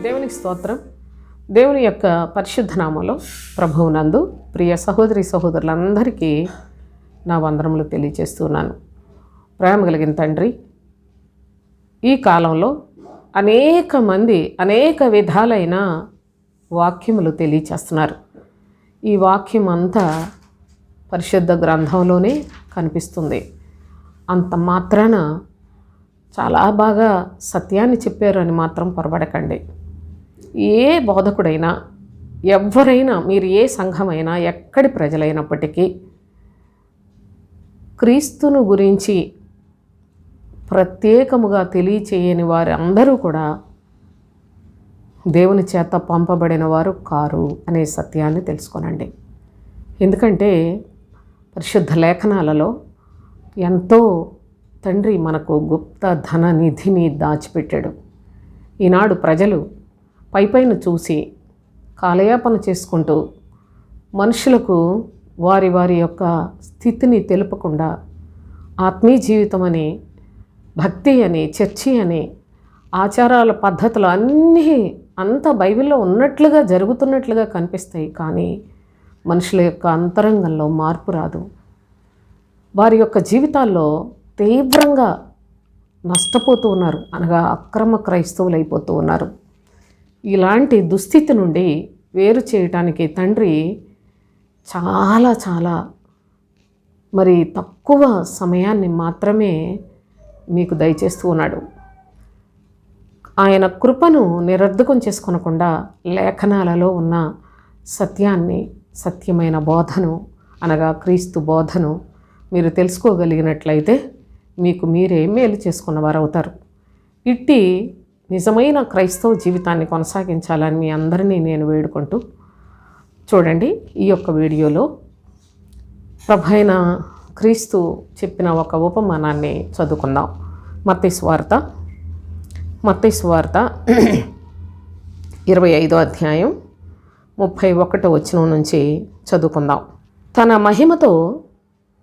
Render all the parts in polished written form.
దేవునికి స్తోత్రం. దేవుని యొక్క పరిశుద్ధ నామములో ప్రభువునందు ప్రియ సహోదరి సహోదరులందరికీ నా వందనములు తెలియజేస్తున్నాను. ప్రేమ కలిగిన తండ్రి, ఈ కాలంలో అనేక మంది అనేక విధాలైన వాక్యములు తెలియచేస్తున్నారు. ఈ వాక్యం అంతా పరిశుద్ధ గ్రంథంలోనే కనిపిస్తుంది. అంత మాత్రాన చాలా బాగా సత్యాన్ని చెప్పారు అని మాత్రం పొరపడకండి. ఏ బోధకుడైనా, ఎవరైనా, మీరు ఏ సంఘమైనా, ఎక్కడి ప్రజలైనప్పటికీ క్రీస్తును గురించి ప్రత్యేకముగా తెలియచేయని వారు అందరూ కూడా దేవుని చేత పంపబడిన వారు కారు అనే సత్యాన్ని తెలుసుకోనండి. ఎందుకంటే పరిశుద్ధ లేఖనాలలో ఎంతో తండ్రి మనకు గుప్త ధన నిధిని దాచిపెట్టాడు. ఈనాడు ప్రజలు పైపైన చూసి కాలయాపన చేసుకుంటూ మనుషులకు వారి వారి యొక్క స్థితిని తెలుపకుండా ఆత్మీయ జీవితం అని, భక్తి అని, చర్చి అని, ఆచారాల పద్ధతులు అన్నీ అంత బైబిల్లో ఉన్నట్లుగా జరుగుతున్నట్లుగా కనిపిస్తాయి. కానీ మనుషుల యొక్క అంతరంగంలో మార్పు రాదు. వారి యొక్క జీవితాల్లో తీవ్రంగా నష్టపోతూ ఉన్నారు, అనగా అక్రమ క్రైస్తవులు అయిపోతూ ఉన్నారు. ఇలాంటి దుస్థితి నుండి వేరు చేయటానికి తండ్రి చాలా చాలా తక్కువ సమయాన్ని మాత్రమే మీకు దయచేస్తూ ఉన్నాడు. ఆయన కృపను నిరర్ధకం చేసుకొనకుండా లేఖనాలలో ఉన్న సత్యాన్ని, సత్యమైన బోధను, అనగా క్రీస్తు బోధను మీరు తెలుసుకోగలిగినట్లయితే మీకు మీరే మేలు చేసుకున్నవారు అవుతారు. ఇట్టి నిజమైన క్రైస్తవ జీవితాన్ని కొనసాగించాలని మీ అందరినీ నేను వేడుకుంటూ, చూడండి, ఈ యొక్క వీడియోలో ప్రభైన క్రీస్తు చెప్పిన ఒక ఉపమానాన్ని చదువుకుందాం. మత్తయి సువార్త 25వ అధ్యాయం 31వ వచనం నుంచి చదువుకుందాం. తన మహిమతో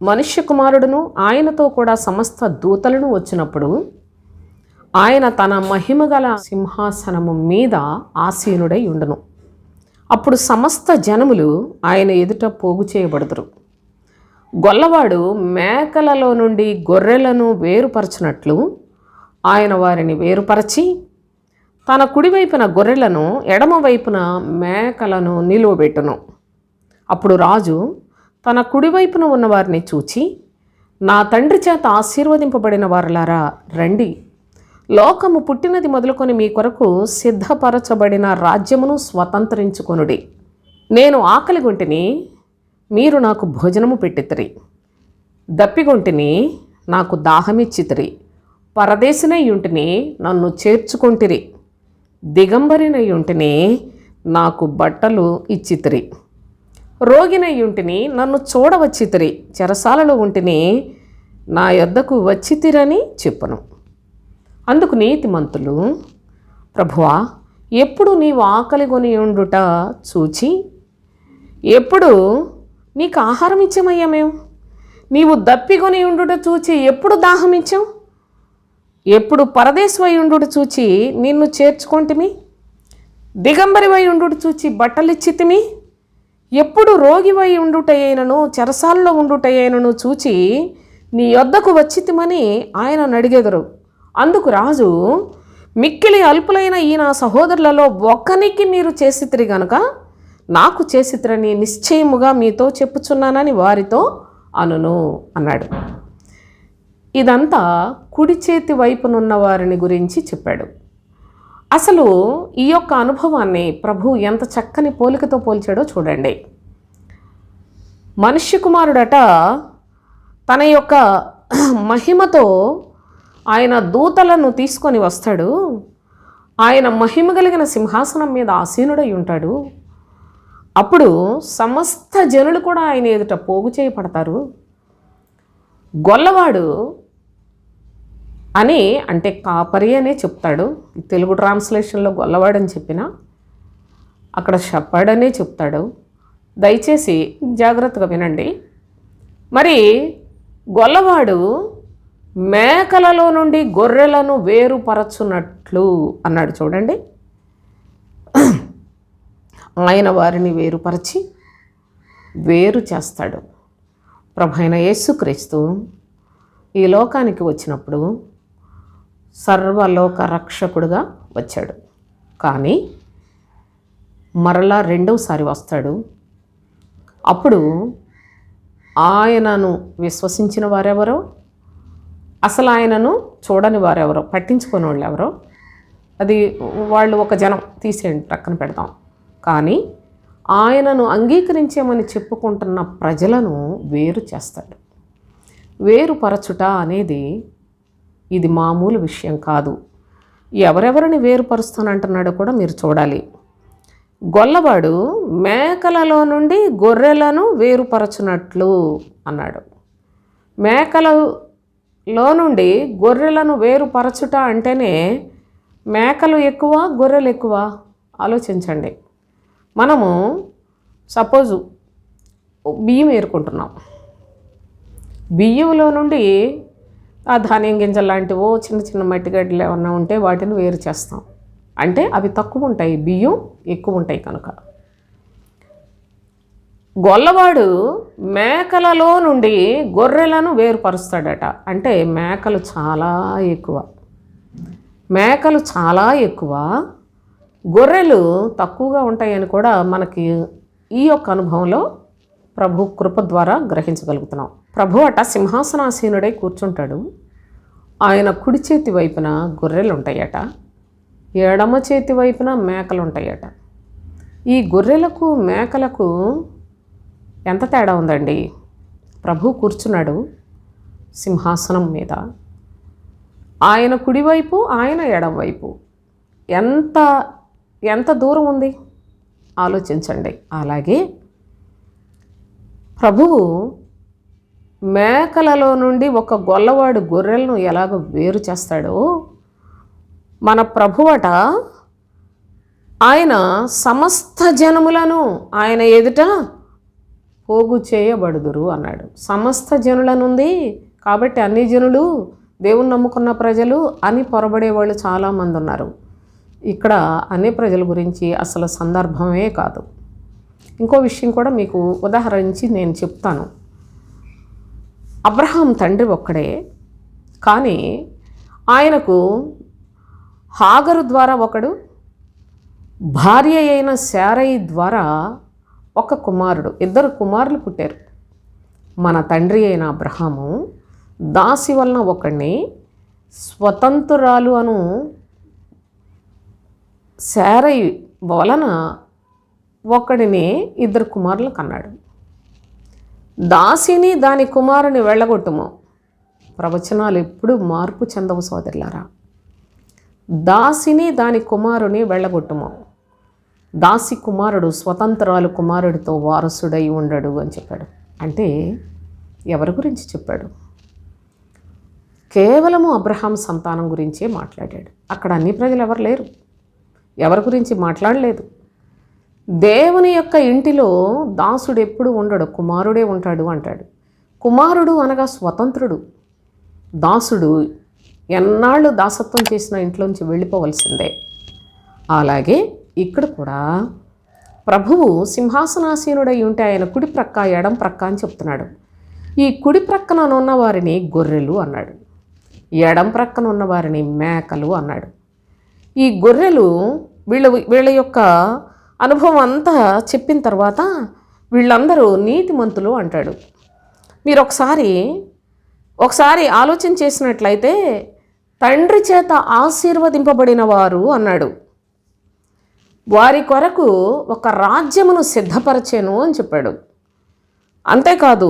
మనుష్య కుమారుడును ఆయనతో కూడా సమస్త దూతలను వచ్చినప్పుడు ఆయన తన మహిమగల సింహాసనము మీద ఆసీనుడై ఉండును. అప్పుడు సమస్త జనములు ఆయన ఎదుట పోగు చేయబడుదురు. గొల్లవాడు మేకలలో నుండి గొర్రెలను వేరుపరచినట్లు ఆయన వారిని వేరుపరచి తన కుడివైపున గొర్రెలను, ఎడమవైపున మేకలను నిలువబెట్టును. అప్పుడు రాజు తన కుడివైపున ఉన్నవారిని చూచి, నా తండ్రి చేత ఆశీర్వదింపబడిన వారులారా రండి, లోకము పుట్టినది మొదలుకొని మీ కొరకు సిద్ధపరచబడిన రాజ్యమును స్వతంత్రించుకొనుడి. నేను ఆకలిగొంటిని, మీరు నాకు భోజనము పెట్టితిరి. దప్పిగొంటిని, నాకు దాహమిచ్చితిరి. పరదేశినయ్యుంటిని, నన్ను చేర్చుకొంటిరి. దిగంబరినయ్యుంటిని, నాకు బట్టలు ఇచ్చితిరి. రోగినయ్యుంటిని, నన్ను చూడవచ్చితిరి. చెరసాలలో ఉంటిని, నా యొద్దకు వచ్చితిరని చెప్పును. అందుకు నీతిమంతులు, ప్రభువా, ఎప్పుడు నీవు ఆకలిగొని ఉండుట చూచి ఎప్పుడు నీకు ఆహారం ఇచ్చామయ్యా మేము? నీవు దప్పిగొని ఉండుట చూచి ఎప్పుడు దాహం ఇచ్చాం? ఎప్పుడు పరదేశమై ఉండుట చూచి నిన్ను చేర్చుకొంటిమి? దిగంబరివై ఉండుట చూచి బట్టలిచ్చితిమి? ఎప్పుడు రోగివై ఉండుటయేనను, చెరసాలలో ఉండుటయేనను చూచి నీ యొద్దకు వచ్చితిమని ఆయన అడిగెదరు. అందుకు రాజు, మిక్కిలి అల్పులైన ఈ నా సహోదరులలో ఒక్కనికి మీరు చేసితిరి గనుక నాకు చేసితిరని నిశ్చయముగా మీతో చెప్పుచున్నానని వారితో అనును అన్నాడు. ఇదంతా కుడి చేతి వైపునున్న వారిని గురించి చెప్పాడు. అసలు ఈ యొక్క అనుభవాన్ని ప్రభు ఎంత చక్కని పోలికతో పోల్చాడో చూడండి. మనుష్య కుమారుడట తన యొక్క మహిమతో ఆయన దూతలను తీసుకొని వస్తాడు. ఆయన మహిమ కలిగిన సింహాసనం మీద ఆసీనుడై ఉంటాడు. అప్పుడు సమస్త జనులు కూడా ఆయన ఎదుట పోగు చేయబడతారు. గొల్లవాడు అని అంటే కాపరి అనే చెప్తాడు. తెలుగు ట్రాన్స్లేషన్లో గొల్లవాడని చెప్పినా అక్కడ షెపర్డ్ చెప్తాడు. దయచేసి జాగ్రత్తగా వినండి. మరి గొల్లవాడు మేకలలో నుండి గొర్రెలను వేరుపరచున్నట్లు అన్నాడు. చూడండి, ఆయన వారిని వేరుపరిచి వేరు చేస్తాడు. ప్రభువైన యేసుక్రీస్తు ఈ లోకానికి వచ్చినప్పుడు సర్వలోక రక్షకుడుగా వచ్చాడు. కానీ మరలా రెండవసారి వస్తాడు. అప్పుడు ఆయనను విశ్వసించిన వారెవరో, అసలు ఆయనను చూడని వారెవరో, పట్టించుకునే వాళ్ళు ఎవరో, అది వాళ్ళు ఒక జనం తీసేయండి, పక్కన పెడతాం. కానీ ఆయనను అంగీకరించామని చెప్పుకుంటున్న ప్రజలను వేరు చేస్తాడు. వేరుపరచుట అనేది ఇది మామూలు విషయం కాదు. ఎవరెవరిని వేరుపరుస్తానంటున్నాడో కూడా మీరు చూడాలి. గొల్లవాడు మేకలలో నుండి గొర్రెలను వేరుపరచునట్లు అన్నాడు. మేకలలో నుండి గొర్రెలను వేరుపరచుట అంటేనే మేకలు ఎక్కువ, గొర్రెలు ఎక్కువ? ఆలోచించండి. మనము సపోజు బియ్యం ఏరుకుంటున్నాం. బియ్యంలో నుండి ఆ ధాన్యం గింజలు లాంటివో చిన్న చిన్న మట్టిగడ్డలు ఏమన్నా ఉంటే వాటిని వేరు చేస్తాం. అంటే అవి తక్కువ ఉంటాయి, బియ్యం ఎక్కువ ఉంటాయి కనుక. గొల్లవాడు మేకలలో నుండి గొర్రెలను వేరుపరుస్తాడట. అంటే మేకలు చాలా ఎక్కువ, గొర్రెలు తక్కువగా ఉంటాయని కూడా మనకి ఈ యొక్క అనుభవంలో ప్రభు కృప ద్వారా గ్రహించగలుగుతున్నాం. ప్రభు అట సింహాసనాసీనుడై కూర్చుంటాడు. ఆయన కుడి చేతి వైపున గొర్రెలు ఉంటాయట, ఎడమ చేతి వైపున మేకలు ఉంటాయట. ఈ గొర్రెలకు మేకలకు ఎంత తేడా ఉందండి? ప్రభు కూర్చున్నాడు సింహాసనం మీద, ఆయన కుడివైపు, ఆయన ఎడమవైపు. ఎంత దూరం ఉంది ఆలోచించండి. అలాగే ప్రభువు మేకలలో నుండి ఒక గొల్లవాడు గొర్రెలను ఎలాగో వేరు చేస్తాడో, మన ప్రభువట ఆయన సమస్త జనములను ఆయన ఎదుట పోగు చేయబడుదురు అన్నాడు. సమస్త జనులనుంది కాబట్టి అన్ని జనులు, దేవుని నమ్ముకున్న ప్రజలు అని పొరబడేవాళ్ళు చాలామంది ఉన్నారు. ఇక్కడ అన్ని ప్రజల గురించి అసలు సందర్భమే కాదు. ఇంకో విషయం కూడా మీకు ఉదాహరించి నేను చెప్తాను. అబ్రహాం తండ్రి ఒక్కడే, కానీ ఆయనకు హాగరు ద్వారా ఒకడు, భార్య అయిన శారయి ద్వారా ఒక కుమారుడు, ఇద్దరు కుమారులు పుట్టారు. మన తండ్రి అయిన అబ్రహాము దాసి వలన ఒకడిని, స్వతంత్రురాలు అను శారయి వలన ఒకడిని, ఇద్దరు కుమారులు కన్నాడు. దాసిని దాని కుమారుని వెళ్ళగొట్టుము. ప్రవచనాలు ఎప్పుడు మార్పు చెందవు సోదరులారా. దాసిని దాని కుమారుని వెళ్ళగొట్టుము. దాసి కుమారుడు స్వతంత్రాలు కుమారుడితో వారసుడై ఉండడు అని చెప్పాడు. అంటే ఎవరి గురించి చెప్పాడు? కేవలము అబ్రహాం సంతానం గురించే మాట్లాడాడు. అక్కడ అన్ని ప్రజలు ఎవరు లేరు, ఎవరి గురించి మాట్లాడలేదు. దేవుని యొక్క ఇంటిలో దాసుడు ఎప్పుడు ఉండడు, కుమారుడే ఉంటాడు అంటాడు. కుమారుడు అనగా స్వతంత్రుడు. దాసుడు ఎన్నాళ్ళు దాసత్వం చేసిన ఇంట్లోంచి వెళ్ళిపోవలసిందే. అలాగే ఇక్కడ కూడా ప్రభువు సింహాసనాసీనుడై ఉంటే ఆయన కుడి ప్రక్క, ఎడం ప్రక్క అని చెప్తున్నాడు. ఈ కుడి ప్రక్కన ఉన్న వారిని గొర్రెలు అన్నాడు, ఎడం ప్రక్కన ఉన్న వారిని మేకలు అన్నాడు. ఈ గొర్రెలు వీళ్ళ యొక్క అనుభవం అంతా చెప్పిన తర్వాత వీళ్ళందరూ నీతిమంతులు అంటాడు. మీరు ఒకసారి ఆలోచన చేసినట్లయితే తండ్రి చేత ఆశీర్వదింపబడిన వారు అన్నాడు. వారి కొరకు ఒక రాజ్యమును సిద్ధపరచెను అని చెప్పాడు. అంతేకాదు,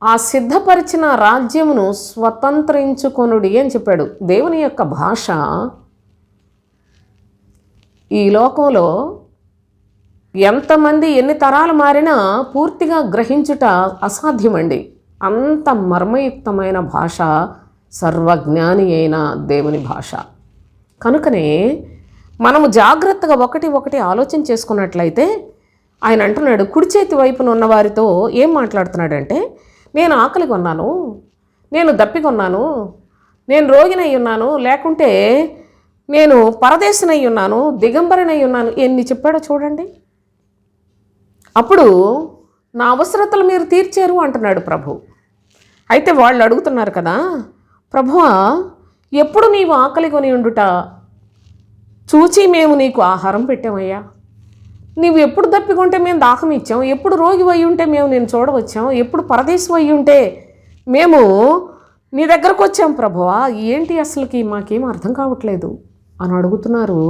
ఆ సిద్ధపరిచిన రాజ్యమును స్వతంత్రించుకొనుడి అని చెప్పాడు. దేవుని యొక్క భాష ఈ లోకంలో ఎంతమంది ఎన్ని తరాలు మారినా పూర్తిగా గ్రహించుట అసాధ్యమండి. అంత మర్మయుక్తమైన భాష సర్వజ్ఞాని అయిన దేవుని భాష. కనుకనే మనము జాగ్రత్తగా ఒకటి ఆలోచన చేసుకున్నట్లయితే ఆయన అంటున్నాడు, కుడి చేతి వైపున ఉన్న వారితో ఏం మాట్లాడుతున్నాడంటే, నేను ఆకలిగా ఉన్నాను, నేను దప్పిగా ఉన్నాను, నేను రోగినై ఉన్నాను, లేకుంటే నేను పరదేశినై ఉన్నాను, దిగంబరనై ఉన్నాను, ఎన్ని చెప్పాడో చూడండి. అప్పుడు నా అవసరతలు మీరు తీర్చారు అంటున్నాడు ప్రభు. అయితే వాళ్ళు అడుగుతున్నారు కదా, ప్రభువా ఎప్పుడు నీవు ఆకలి కొని ఉండుట చూచి మేము నీకు ఆహారం పెట్టామయ్యా, నీవు ఎప్పుడు దప్పికొంటే మేము దాహం ఇచ్చాం, ఎప్పుడు రోగి అయి ఉంటే మేము నేను చూడవచ్చాం, ఎప్పుడు పరదేశం అయి ఉంటే మేము నీ దగ్గరకు వచ్చాం ప్రభువా, ఏంటి అసలుకి మాకేం అర్థం కావట్లేదు అని అడుగుతున్నారు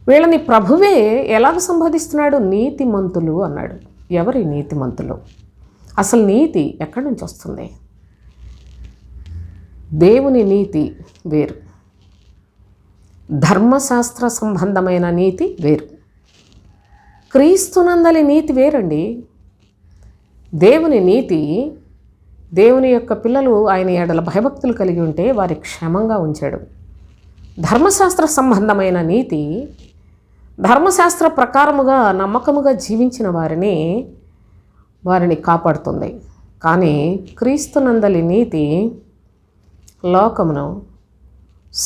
వీళ్ళని ప్రభువే ఎలాగ సంబోధిస్తున్నాడు? నీతిమంతులు అన్నాడు. ఎవరి నీతిమంతులు? అసలు నీతి ఎక్కడి నుంచి వస్తుంది? దేవుని నీతి వేరు, ధర్మశాస్త్ర సంబంధమైన నీతి వేరు, క్రీస్తునందలి నీతి వేరండి. దేవుని నీతి, దేవుని యొక్క పిల్లలు ఆయన ఎడల భయభక్తులు కలిగి ఉంటే వారి క్షేమంగా ఉంచాడు. ధర్మశాస్త్ర సంబంధమైన నీతి ధర్మశాస్త్ర ప్రకారముగా నమ్మకముగా జీవించిన వారిని కాపాడుతుంది. కానీ క్రీస్తునందలి నీతి లోకమును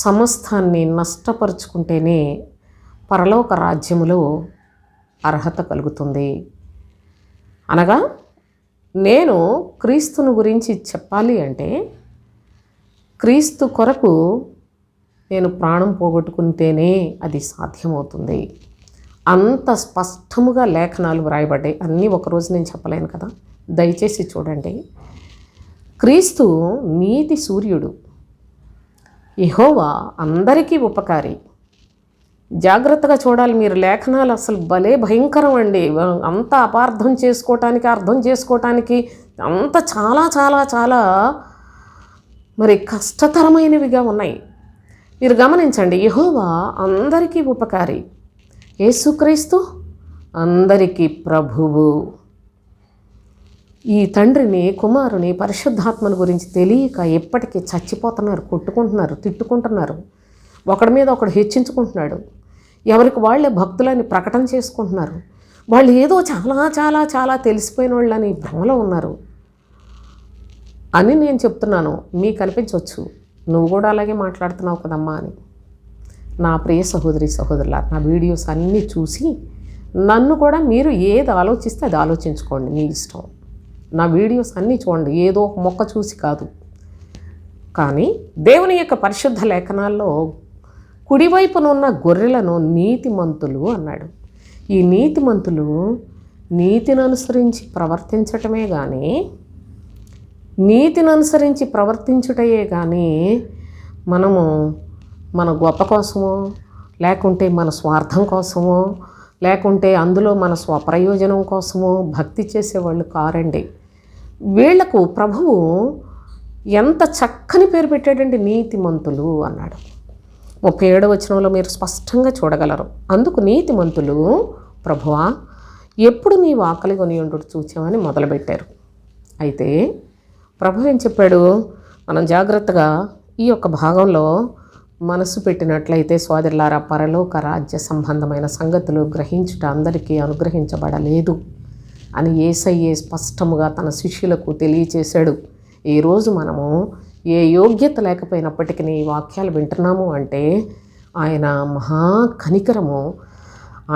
సమస్తాన్ని నష్టపరుచుకుంటేనే పరలోక రాజ్యములో అర్హత కలుగుతుంది. అనగా నేను క్రీస్తుని గురించి చెప్పాలి అంటే క్రీస్తు కొరకు నేను ప్రాణం పోగొట్టుకుంటేనే అది సాధ్యమవుతుంది. అంత స్పష్టముగా లేఖనాలు వ్రాయబడ్డాయి. అన్నీ ఒకరోజు నేను చెప్పలేను కదా, దయచేసి చూడండి. క్రీస్తు నీతి సూర్యుడు, యెహోవా అందరికీ ఉపకారి. జాగ్రత్తగా చూడాలి మీరు లేఖనాలు, అసలు భలే భయంకరం అండి. అంత అపార్థం చేసుకోవటానికి అంత చాలా చాలా చాలా మరి కష్టతరమైనవిగా ఉన్నాయి. మీరు గమనించండి, యెహోవా అందరికీ ఉపకారి, యేసుక్రీస్తు అందరికీ ప్రభువు. ఈ తండ్రిని, కుమారుని, పరిశుద్ధాత్మని గురించి తెలియక ఎప్పటికీ చచ్చిపోతున్నారు, కొట్టుకుంటున్నారు, తిట్టుకుంటున్నారు, ఒకడి మీద ఒకడు హెచ్చించుకుంటున్నాడు, ఎవరికి వాళ్ళే భక్తులని ప్రకటన చేసుకుంటున్నారు. వాళ్ళు ఏదో చాలా చాలా చాలా తెలిసిపోయిన వాళ్ళని భ్రమలో ఉన్నారు అని నేను చెప్తున్నాను. మీకు అనిపించవచ్చు నువ్వు కూడా అలాగే మాట్లాడుతున్నావు కదమ్మా అని. నా ప్రియ సహోదరి సహోదరులా, నా వీడియోస్ అన్నీ చూసి నన్ను కూడా మీరు ఏది ఆలోచిస్తే అది ఆలోచించుకోండి, మీ ఇష్టం. నా వీడియోస్ అన్నీ చూడండి, ఏదో ఒక మొక్క చూసి కాదు. కానీ దేవుని యొక్క పరిశుద్ధ లేఖనాల్లో కుడివైపునున్న గొర్రెలను నీతిమంతులు అన్నాడు. ఈ నీతిమంతులు నీతిని అనుసరించి ప్రవర్తించటమే కానీ, నీతిని అనుసరించి ప్రవర్తించుటయే కానీ మనము మన గొప్ప కోసమో, లేకుంటే మన స్వార్థం కోసమో, లేకుంటే అందులో మన స్వప్రయోజనం కోసమో భక్తి చేసేవాళ్ళు కారండి. వీళ్లకు ప్రభువు ఎంత చక్కని పేరు పెట్టాడండి, నీతిమంతులు అన్నాడు. 37వ వచనంలో మీరు స్పష్టంగా చూడగలరు. అందుకు నీతిమంతులు, ప్రభువా ఎప్పుడు నీవు ఆకలి కొని ఉండు చూచామని మొదలుపెట్టారు. అయితే ప్రభు ఏం చెప్పాడు? మనం జాగ్రత్తగా ఈ యొక్క భాగంలో మనసు పెట్టినట్లయితే సోదరులారా, పరలోక రాజ్య సంబంధమైన సంగతులు గ్రహించుట అందరికీ అనుగ్రహించబడలేదు అని యేసయ్యే స్పష్టముగా తన శిష్యులకు తెలియచేశాడు. ఈరోజు మనము ఏ యోగ్యత లేకపోయినప్పటికీ ఈ వాక్యాలు వింటున్నాము అంటే ఆయన మహా కనికరము,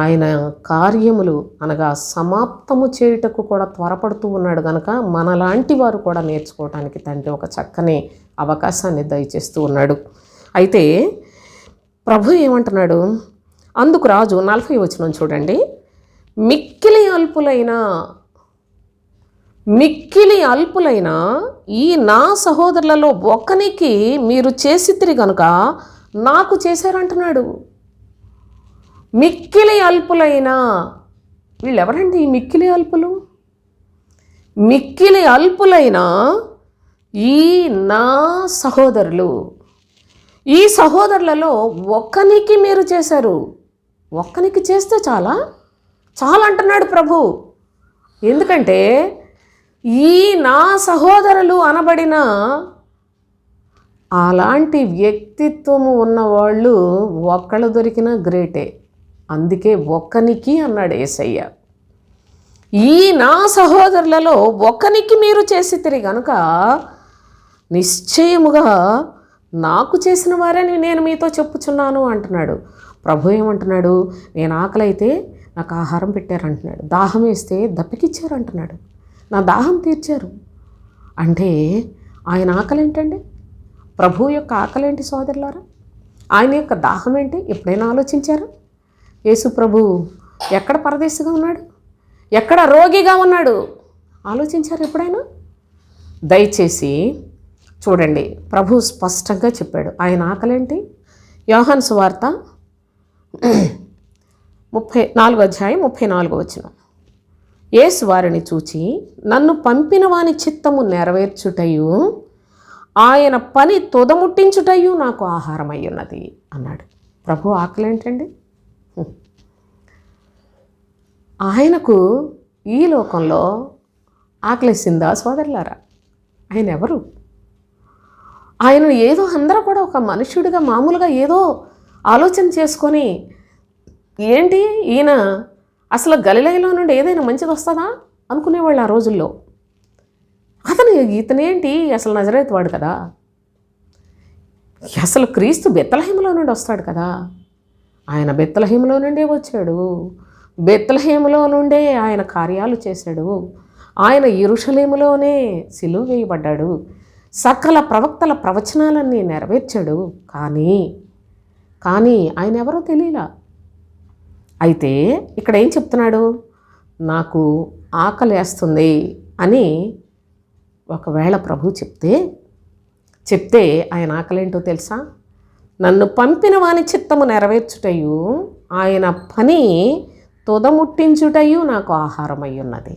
ఆయన కార్యములు అనగా సమాప్తము చేయుటకు కూడా త్వరపడుతూ ఉన్నాడు కనుక మనలాంటి వారు కూడా నేర్చుకోవటానికి తండ్రి ఒక చక్కని అవకాశాన్ని దయచేస్తూ ఉన్నాడు. అయితే ప్రభు ఏమంటున్నాడు? అందుకు రాజు 40వ వచనం చూడండి. మిక్కిలి అల్పులైన ఈ నా సహోదరులలో ఒక్కనికి మీరు చేసితిరి గనుక నాకు చేశారంటున్నాడు. మిక్కిలి అల్పులైన వీళ్ళెవరండి? ఈ మిక్కిలి అల్పులు, మిక్కిలి అల్పులైన ఈ నా సహోదరులు, ఈ సహోదరులలో ఒక్కనికి మీరు చేశారు. ఒక్కనికి చేస్తే చాలా అంటున్నాడు ప్రభు. ఎందుకంటే ఈ నా సహోదరులు అనబడిన అలాంటి వ్యక్తిత్వము ఉన్నవాళ్ళు ఒక్కళ్ళు దొరికినా గ్రేటే. అందుకే ఒక్కనికి అన్నాడు యేసయ్య. ఈ నా సహోదరులలో ఒక్కనికి మీరు చేసితిరి గనుక నిశ్చయముగా నాకు చేసిన వారని నేను మీతో చెప్పుచున్నాను అంటున్నాడు. ప్రభు ఏమంటున్నాడు? నేను ఆకలి అయితే నాకు ఆహారం పెట్టారంటున్నాడు. దాహం వేస్తే దప్పికిచ్చారంటున్నాడు. నా దాహం తీర్చారు అంటే ఆయన ఆకలి ఏంటండి? ప్రభువు యొక్క ఆకలి ఏంటి సోదరులారా? ఆయన యొక్క దాహం ఏంటి? ఎప్పుడైనా ఆలోచించారా? యేసు ప్రభు ఎక్కడ పరదేశిగా ఉన్నాడు? ఎక్కడ రోగిగా ఉన్నాడు? ఆలోచించారు ఎప్పుడైనా? దయచేసి చూడండి, ప్రభు స్పష్టంగా చెప్పాడు ఆయన ఆకలి ఏంటి. యోహాను సువార్త 34:34 యేసు వారిని చూచి, నన్ను పంపిన వాని చిత్తము నెరవేర్చుటయు ఆయన పని తుదముట్టించుటయు నాకు ఆహారం అయ్యున్నది అన్నాడు. ప్రభు ఆకలి ఏంటండి? ఆయనకు ఈ లోకంలో ఆకలేసిందా సోదరులారా? ఆయన ఎవరు? ఆయన ఏదో అందరూ కూడా ఒక మనుష్యుడిగా మామూలుగా ఏదో ఆలోచన చేసుకొని, ఏంటి ఈయన అసలు గలిలయలో నుండి ఏదైనా మంచిది వస్తుందా అనుకునేవాళ్ళు ఆ రోజుల్లో. ఇతనేంటి అసలు నజరేతు వాడు కదా, అసలు క్రీస్తు బెత్లెహేములో నుండి వస్తాడు కదా. ఆయన బెత్లెహేములో నుండే వచ్చాడు, బెత్లెహేములో నుండే ఆయన కార్యాలు చేశాడు, ఆయన యెరూషలేములోనే సిలువ వేయబడ్డాడు, సకల ప్రవక్తల ప్రవచనాలన్నీ నెరవేర్చాడు. కానీ ఆయన ఎవరో తెలియలా. అయితే ఇక్కడ ఏం చెప్తున్నాడు? నాకు ఆకలేస్తుంది అని ఒకవేళ ప్రభు చెప్తే ఆయన ఆకలేంటో తెలుసా? నన్ను పంపిన వాని చిత్తము నెరవేర్చుటయు ఆయన పని తుదముట్టించుటయు నాకు ఆహారం అయ్యున్నది.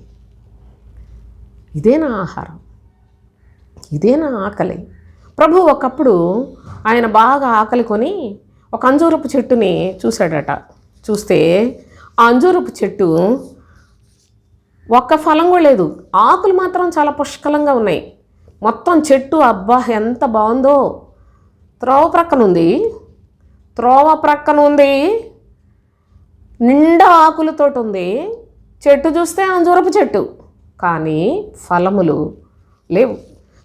ఇదే నా ఆహారం, ఇదే నా ఆకలి. ప్రభు ఒకప్పుడు ఆయన బాగా ఆకలి కొని ఒక అంజూరపు చెట్టుని చూశాడట. చూస్తే ఆ అంజూరపు చెట్టు ఒక్క ఫలం కూడా లేదు, ఆకులు మాత్రం చాలా పుష్కలంగా ఉన్నాయి. మొత్తం చెట్టు అబ్బా ఎంత బాగుందో. త్రోవ ప్రక్కన ఉంది, నిండా ఆకులతోటి ఉంది. చెట్టు చూస్తే అంజూరపు చెట్టు, కానీ ఫలములు లేవు.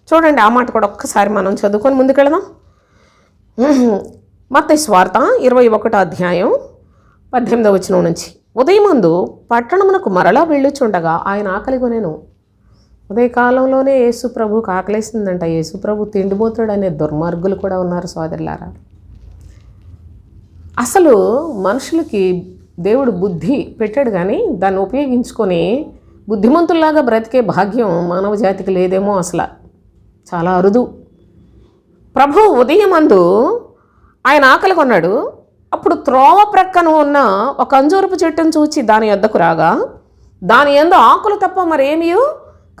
చూడండి, ఆ మాట కూడా ఒక్కసారి మనం చదువుకొని ముందుకెళ్దాం. మత్తయి సువార్త 21:18 నుంచి. ఉదయమందు పట్టణమునకు మరలా వెళ్ళుచుండగా ఆయన ఆకలి కొనెను. ఉదయకాలంలోనే యేసు ప్రభుకు ఆకలేసిందంట. యేసు ప్రభు తిండిపోతాడు అనే దుర్మార్గులు కూడా ఉన్నారు సోదరులారా. అసలు మనుషులకి దేవుడు బుద్ధి పెట్టాడు, కానీ దాన్ని ఉపయోగించుకొని బుద్ధిమంతుల్లాగా బ్రతికే భాగ్యం మానవ జాతికి లేదేమో. అసలు చాలా అరుదు. ప్రభు ఉదయమందు ఆయన ఆకలి కొన్నాడు. అప్పుడు త్రోవ ప్రక్కన ఉన్న ఒక అంజూరపు చెట్టును చూచి దాని యొద్దకు రాగా దాని యందు ఆకులు తప్ప మరేమీ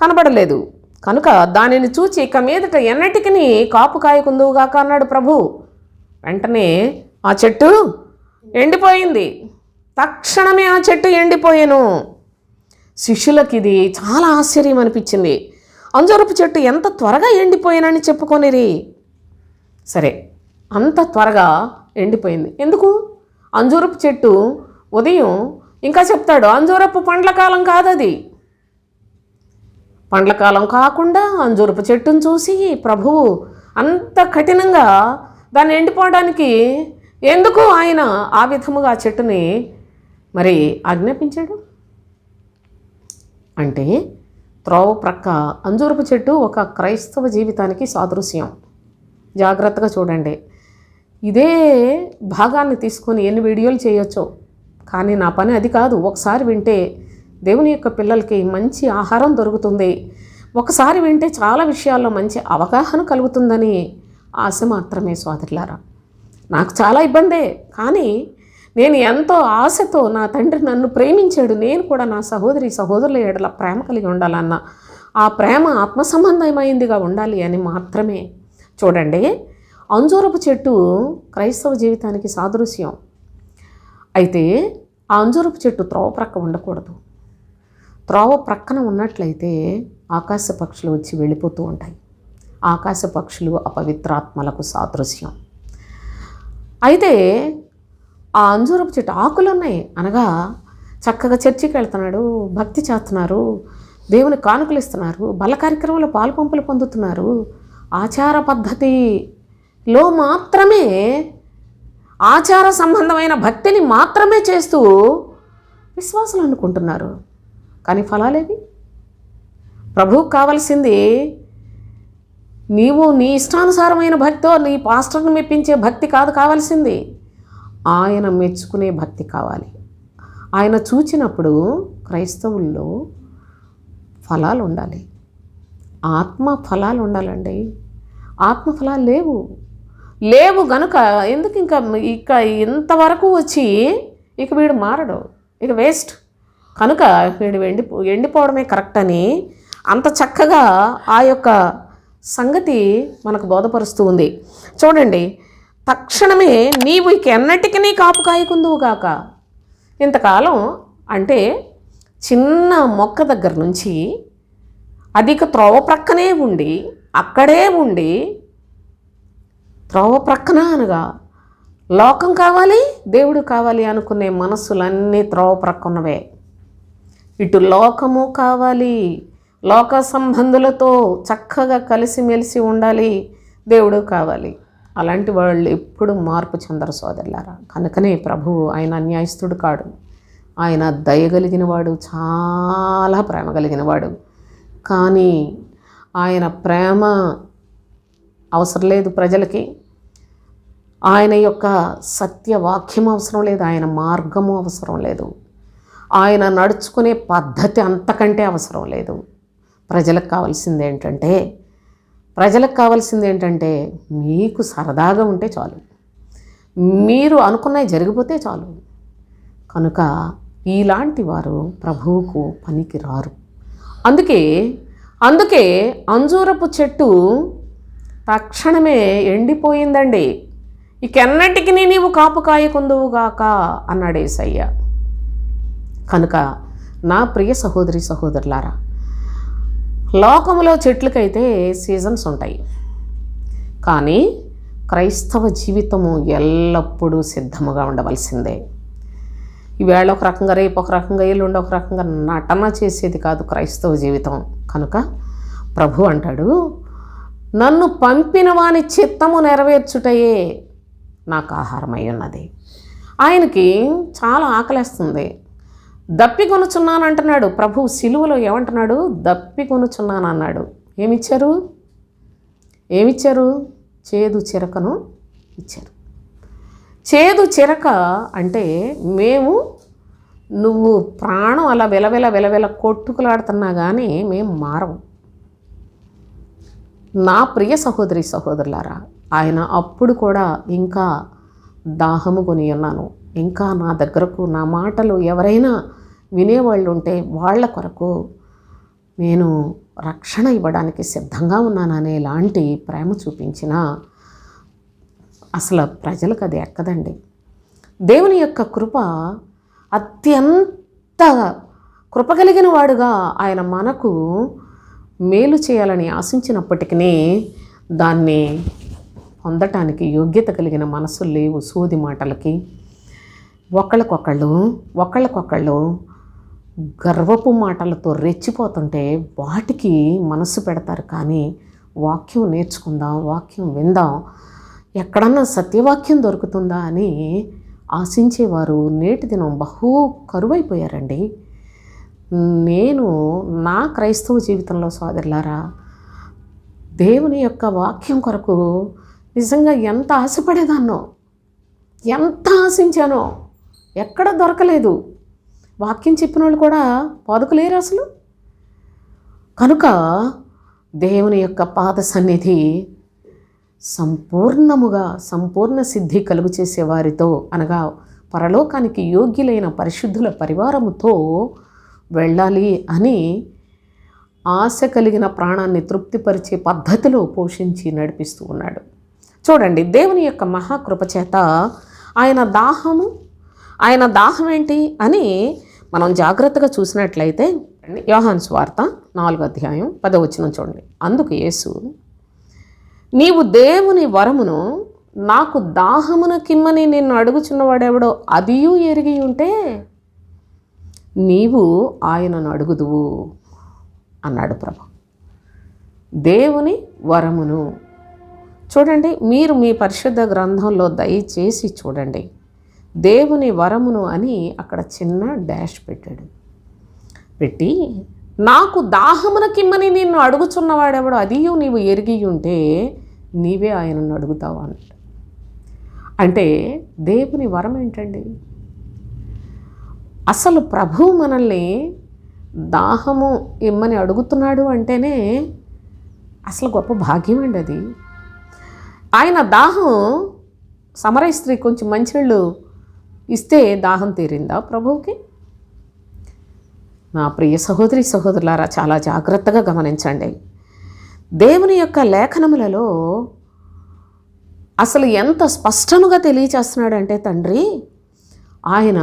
కనబడలేదు. కనుక దానిని చూచి ఇక మీదట ఎన్నటికి కాపు కాయకుందువుగాక అన్నాడు ప్రభు. వెంటనే ఆ చెట్టు ఎండిపోయింది. తక్షణమే ఆ చెట్టు ఎండిపోయాను. శిష్యులకి ఇది చాలా ఆశ్చర్యం అనిపించింది. అంజూరపు చెట్టు ఎంత త్వరగా ఎండిపోయానని చెప్పుకొనిరి. సరే, అంత త్వరగా ఎండిపోయింది ఎందుకు? అంజూరపు చెట్టు ఉదయం ఇంకా చెప్తాడు, అంజూరపు పండ్ల కాలం కాదది. పండ్ల కాలం కాకుండా అంజూరపు చెట్టును చూసి ప్రభువు అంత కఠినంగా దాన్ని ఎండిపోవడానికి ఎందుకు ఆయన ఆ విధముగా చెట్టుని మరి ఆజ్ఞాపించాడు? అంటే త్రోవ ప్రక్క అంజూరపు చెట్టు ఒక క్రైస్తవ జీవితానికి సాదృశ్యం. జాగ్రత్తగా చూడండి. ఇదే భాగాన్ని తీసుకొని ఎన్ని వీడియోలు చేయొచ్చో, కానీ నా పని అది కాదు. ఒకసారి వింటే దేవుని యొక్క పిల్లలకి మంచి ఆహారం దొరుకుతుంది, ఒకసారి వింటే చాలా విషయాల్లో మంచి అవగాహన కలుగుతుందని ఆశ మాత్రమే సోదరులారా. నాకు చాలా ఇబ్బందే, కానీ నేను ఎంతో ఆశతో నా తండ్రి నన్ను ప్రేమించాడు, నేను కూడా నా సహోదరుల ఎడల ప్రేమ కలిగి ఉండాలన్న ఆ ప్రేమ ఆత్మ సంబంధమైందిగా ఉండాలి అని మాత్రమే. చూడండి, అంజూరపు చెట్టు క్రైస్తవ జీవితానికి సాదృశ్యం. అయితే ఆ అంజూరపు చెట్టు త్రోవ ప్రక్క ఉండకూడదు. త్రోవ ప్రక్కన ఉన్నట్లయితే ఆకాశ పక్షులు వచ్చి వెళ్ళిపోతూ ఉంటాయి. ఆకాశ పక్షులు అపవిత్రాత్మలకు సాదృశ్యం. అయితే ఆ అంజూరపు చెట్టు ఆకులు ఉన్నాయి అనగా చక్కగా చర్చికి వెళ్తున్నాడు, భక్తి చేస్తున్నారు, దేవుని కానుకలు ఇస్తున్నారు, బల కార్యక్రమంలో పాలుపంపులు పొందుతున్నారు, ఆచార పద్ధతిలో మాత్రమే ఆచార సంబంధమైన భక్తిని మాత్రమే చేస్తూ విశ్వాసులు అనుకుంటున్నారు. కానీ ఫలాలేవి? ప్రభువుకు కావాల్సింది నీవు నీ ఇష్టానుసారమైన భక్తితో నీ పాస్టర్ని మెప్పించే భక్తి కాదు కావాల్సింది, ఆయన మెచ్చుకునే భక్తి కావాలి. ఆయన చూచినప్పుడు క్రైస్తవుల్లో ఫలాలు ఉండాలి, ఆత్మ ఫలాలు ఉండాలండి. ఆత్మ ఫలాలు లేవు గనుక ఎందుకు ఇక ఇంతవరకు వచ్చి ఇక వీడు మారడు, ఇక వేస్ట్ కనుక వీడు ఎండిపోవడమే కరెక్ట్ అని అంత చక్కగా ఆ యొక్క సంగతి మనకు బోధపరుస్తూ ఉంది. చూడండి, తక్షణమే నీవు ఇక ఎన్నటికీ కాపు కాయకుందువుగాక. ఇంతకాలం అంటే చిన్న మొక్క దగ్గర నుంచి అధిక త్రోవ ప్రక్కనే ఉండి అక్కడే ఉండి, త్రోవ ప్రక్కన అనగా లోకం కావాలి దేవుడు కావాలి అనుకునే మనస్సులన్నీ త్రోవ ప్రక్కన్నవే. ఇటు లోకము కావాలి, లోక సంబంధులతో చక్కగా కలిసిమెలిసి ఉండాలి, దేవుడు కావాలి. అలాంటి వాళ్ళు ఎప్పుడు మార్పు చెందరు సోదరులారా. కనుకనే ప్రభువు ఆయన అన్యాయస్తుడు కాడు, ఆయన దయగలిగిన వాడు, చాలా ప్రేమ కలిగిన వాడు. కానీ ఆయన ప్రేమ అవసరం లేదు ప్రజలకి, ఆయన యొక్క సత్యవాక్యం అవసరం లేదు, ఆయన మార్గము అవసరం లేదు, ఆయన నడుచుకునే పద్ధతి అంతకంటే అవసరం లేదు. ప్రజలకు కావాల్సింది ఏంటంటే మీకు సరదాగా ఉంటే చాలు, మీరు అనుకున్నవి జరిగిపోతే చాలు. కనుక ఇలాంటి వారు ప్రభువుకు పనికి రారు. అందుకే అంజూరపు చెట్టు తక్షణమే ఎండిపోయిందండి. ఇకెన్నటికి నీవు కాపు కాయకుందువుగాక అన్నాడు యేసయ్య. కనుక నా ప్రియ సహోదరి సహోదరులారా, లోకంలో చెట్లకైతే సీజన్స్ ఉంటాయి, కానీ క్రైస్తవ జీవితము ఎల్లప్పుడూ సిద్ధముగా ఉండవలసిందే. ఈవేళ ఒక రకంగా, రేపు ఒక రకంగా, ఎల్లుండి ఒక రకంగా నటన చేసేది కాదు క్రైస్తవ జీవితం. కనుక ప్రభు అంటాడు, నన్ను పంపిన వాని చిత్తము నెరవేర్చుటయే నాకు ఆహారమై ఉన్నది. ఆయనకి చాలా ఆకలేస్తుంది. దప్పి కొనుచున్నాను అంటున్నాడు ప్రభు. సిలువలో ఏమంటున్నాడు? దప్పి కొనుచున్నాను అన్నాడు. ఏమిచ్చారు? చేదు చిరకను ఇచ్చారు. చేదు చిరక అంటే నువ్వు ప్రాణం అలా వెలవెల కొట్టుకులాడుతున్నా కానీ మేము మారం. నా ప్రియ సహోదరి సహోదరులారా, ఆయన అప్పుడు కూడా ఇంకా దాహము కొని ఉన్నాను, ఇంకా నా దగ్గరకు నా మాటలు ఎవరైనా వినేవాళ్ళు ఉంటే వాళ్ళ కొరకు నేను రక్షణ ఇవ్వడానికి సిద్ధంగా ఉన్నాననే లాంటి ప్రేమ చూపించిన అసలు ప్రజలకు అది ఎక్కదండి. దేవుని యొక్క కృప అత్యంత కృప కలిగిన వాడుగా ఆయన మనకు మేలు చేయాలని ఆశించినప్పటికీ దాన్ని పొందటానికి యోగ్యత కలిగిన మనసులు లేవు. సోది మాటలకి ఒకళ్ళకొకళ్ళు గర్వపు మాటలతో రెచ్చిపోతుంటే వాటికి మనసు పెడతారు. కానీ వాక్యం నేర్చుకుందాం, వాక్యం విందాం, ఎక్కడన్నా సత్యవాక్యం దొరుకుతుందా అని ఆశించేవారు నేటి దినం బహు కరువైపోయారండి. నేను నా క్రైస్తవ జీవితంలో సోదరులారా, దేవుని యొక్క వాక్యం కొరకు నిజంగా ఎంత ఆశపడేదాన్నో, ఎంత ఆశించానో, ఎక్కడ దొరకలేదు. వాక్యం చెప్పిన వాళ్ళు కూడా బతుకులేరు అసలు. కనుక దేవుని యొక్క పాద సన్నిధి సంపూర్ణ సిద్ధి కలుగు చేసే వారితో, అనగా పరలోకానికి యోగ్యులైన పరిశుద్ధుల పరివారముతో వెళ్ళాలి అని ఆశ కలిగిన ప్రాణాన్ని తృప్తిపరిచే పద్ధతిలో పోషించి నడిపిస్తూ ఉన్నాడు. చూడండి, దేవుని యొక్క మహాకృప చేత ఆయన దాహం ఏంటి అని మనం జాగ్రత్తగా చూసినట్లయితే యోహాను సువార్త 4వ అధ్యాయం 10వ వచనం చూడండి. అందుకు యేసు, నీవు దేవుని వరమును నాకు దాహమును కిమ్మని నిన్ను అడుగుచున్నవాడెవడో అదియూ ఎరిగి ఉంటే నీవు ఆయనను అడుగుదువు అన్నాడు ప్రభు. దేవుని వరమును చూడండి, మీరు మీ పరిశుద్ధ గ్రంథంలో దయచేసి చూడండి. దేవుని వరమును అని అక్కడ చిన్న డాష్ పెట్టాడు. పెట్టి నాకు దాహమునకిమ్మని నిన్ను అడుగుచున్నవాడెవడు అదియు నీవు ఎరిగి ఉంటే నీవే ఆయనను అడుగుతావు అన్నాడు. అంటే దేవుని వరం ఏంటండి? అసలు ప్రభువు మనల్ని దాహము ఇమ్మని అడుగుతున్నాడు అంటేనే అసలు గొప్ప భాగ్యం అండి అది. ఆయన దాహం సమరయ స్త్రీ కొంచెం మంచినీళ్ళు ఇస్తే దాహం తీరిందా ప్రభువుకి? నా ప్రియ సహోదరి సహోదరులారా, చాలా జాగ్రత్తగా గమనించండి. దేవుని యొక్క లేఖనములలో అసలు ఎంత స్పష్టముగా తెలియచేస్తున్నాడంటే తండ్రి, ఆయన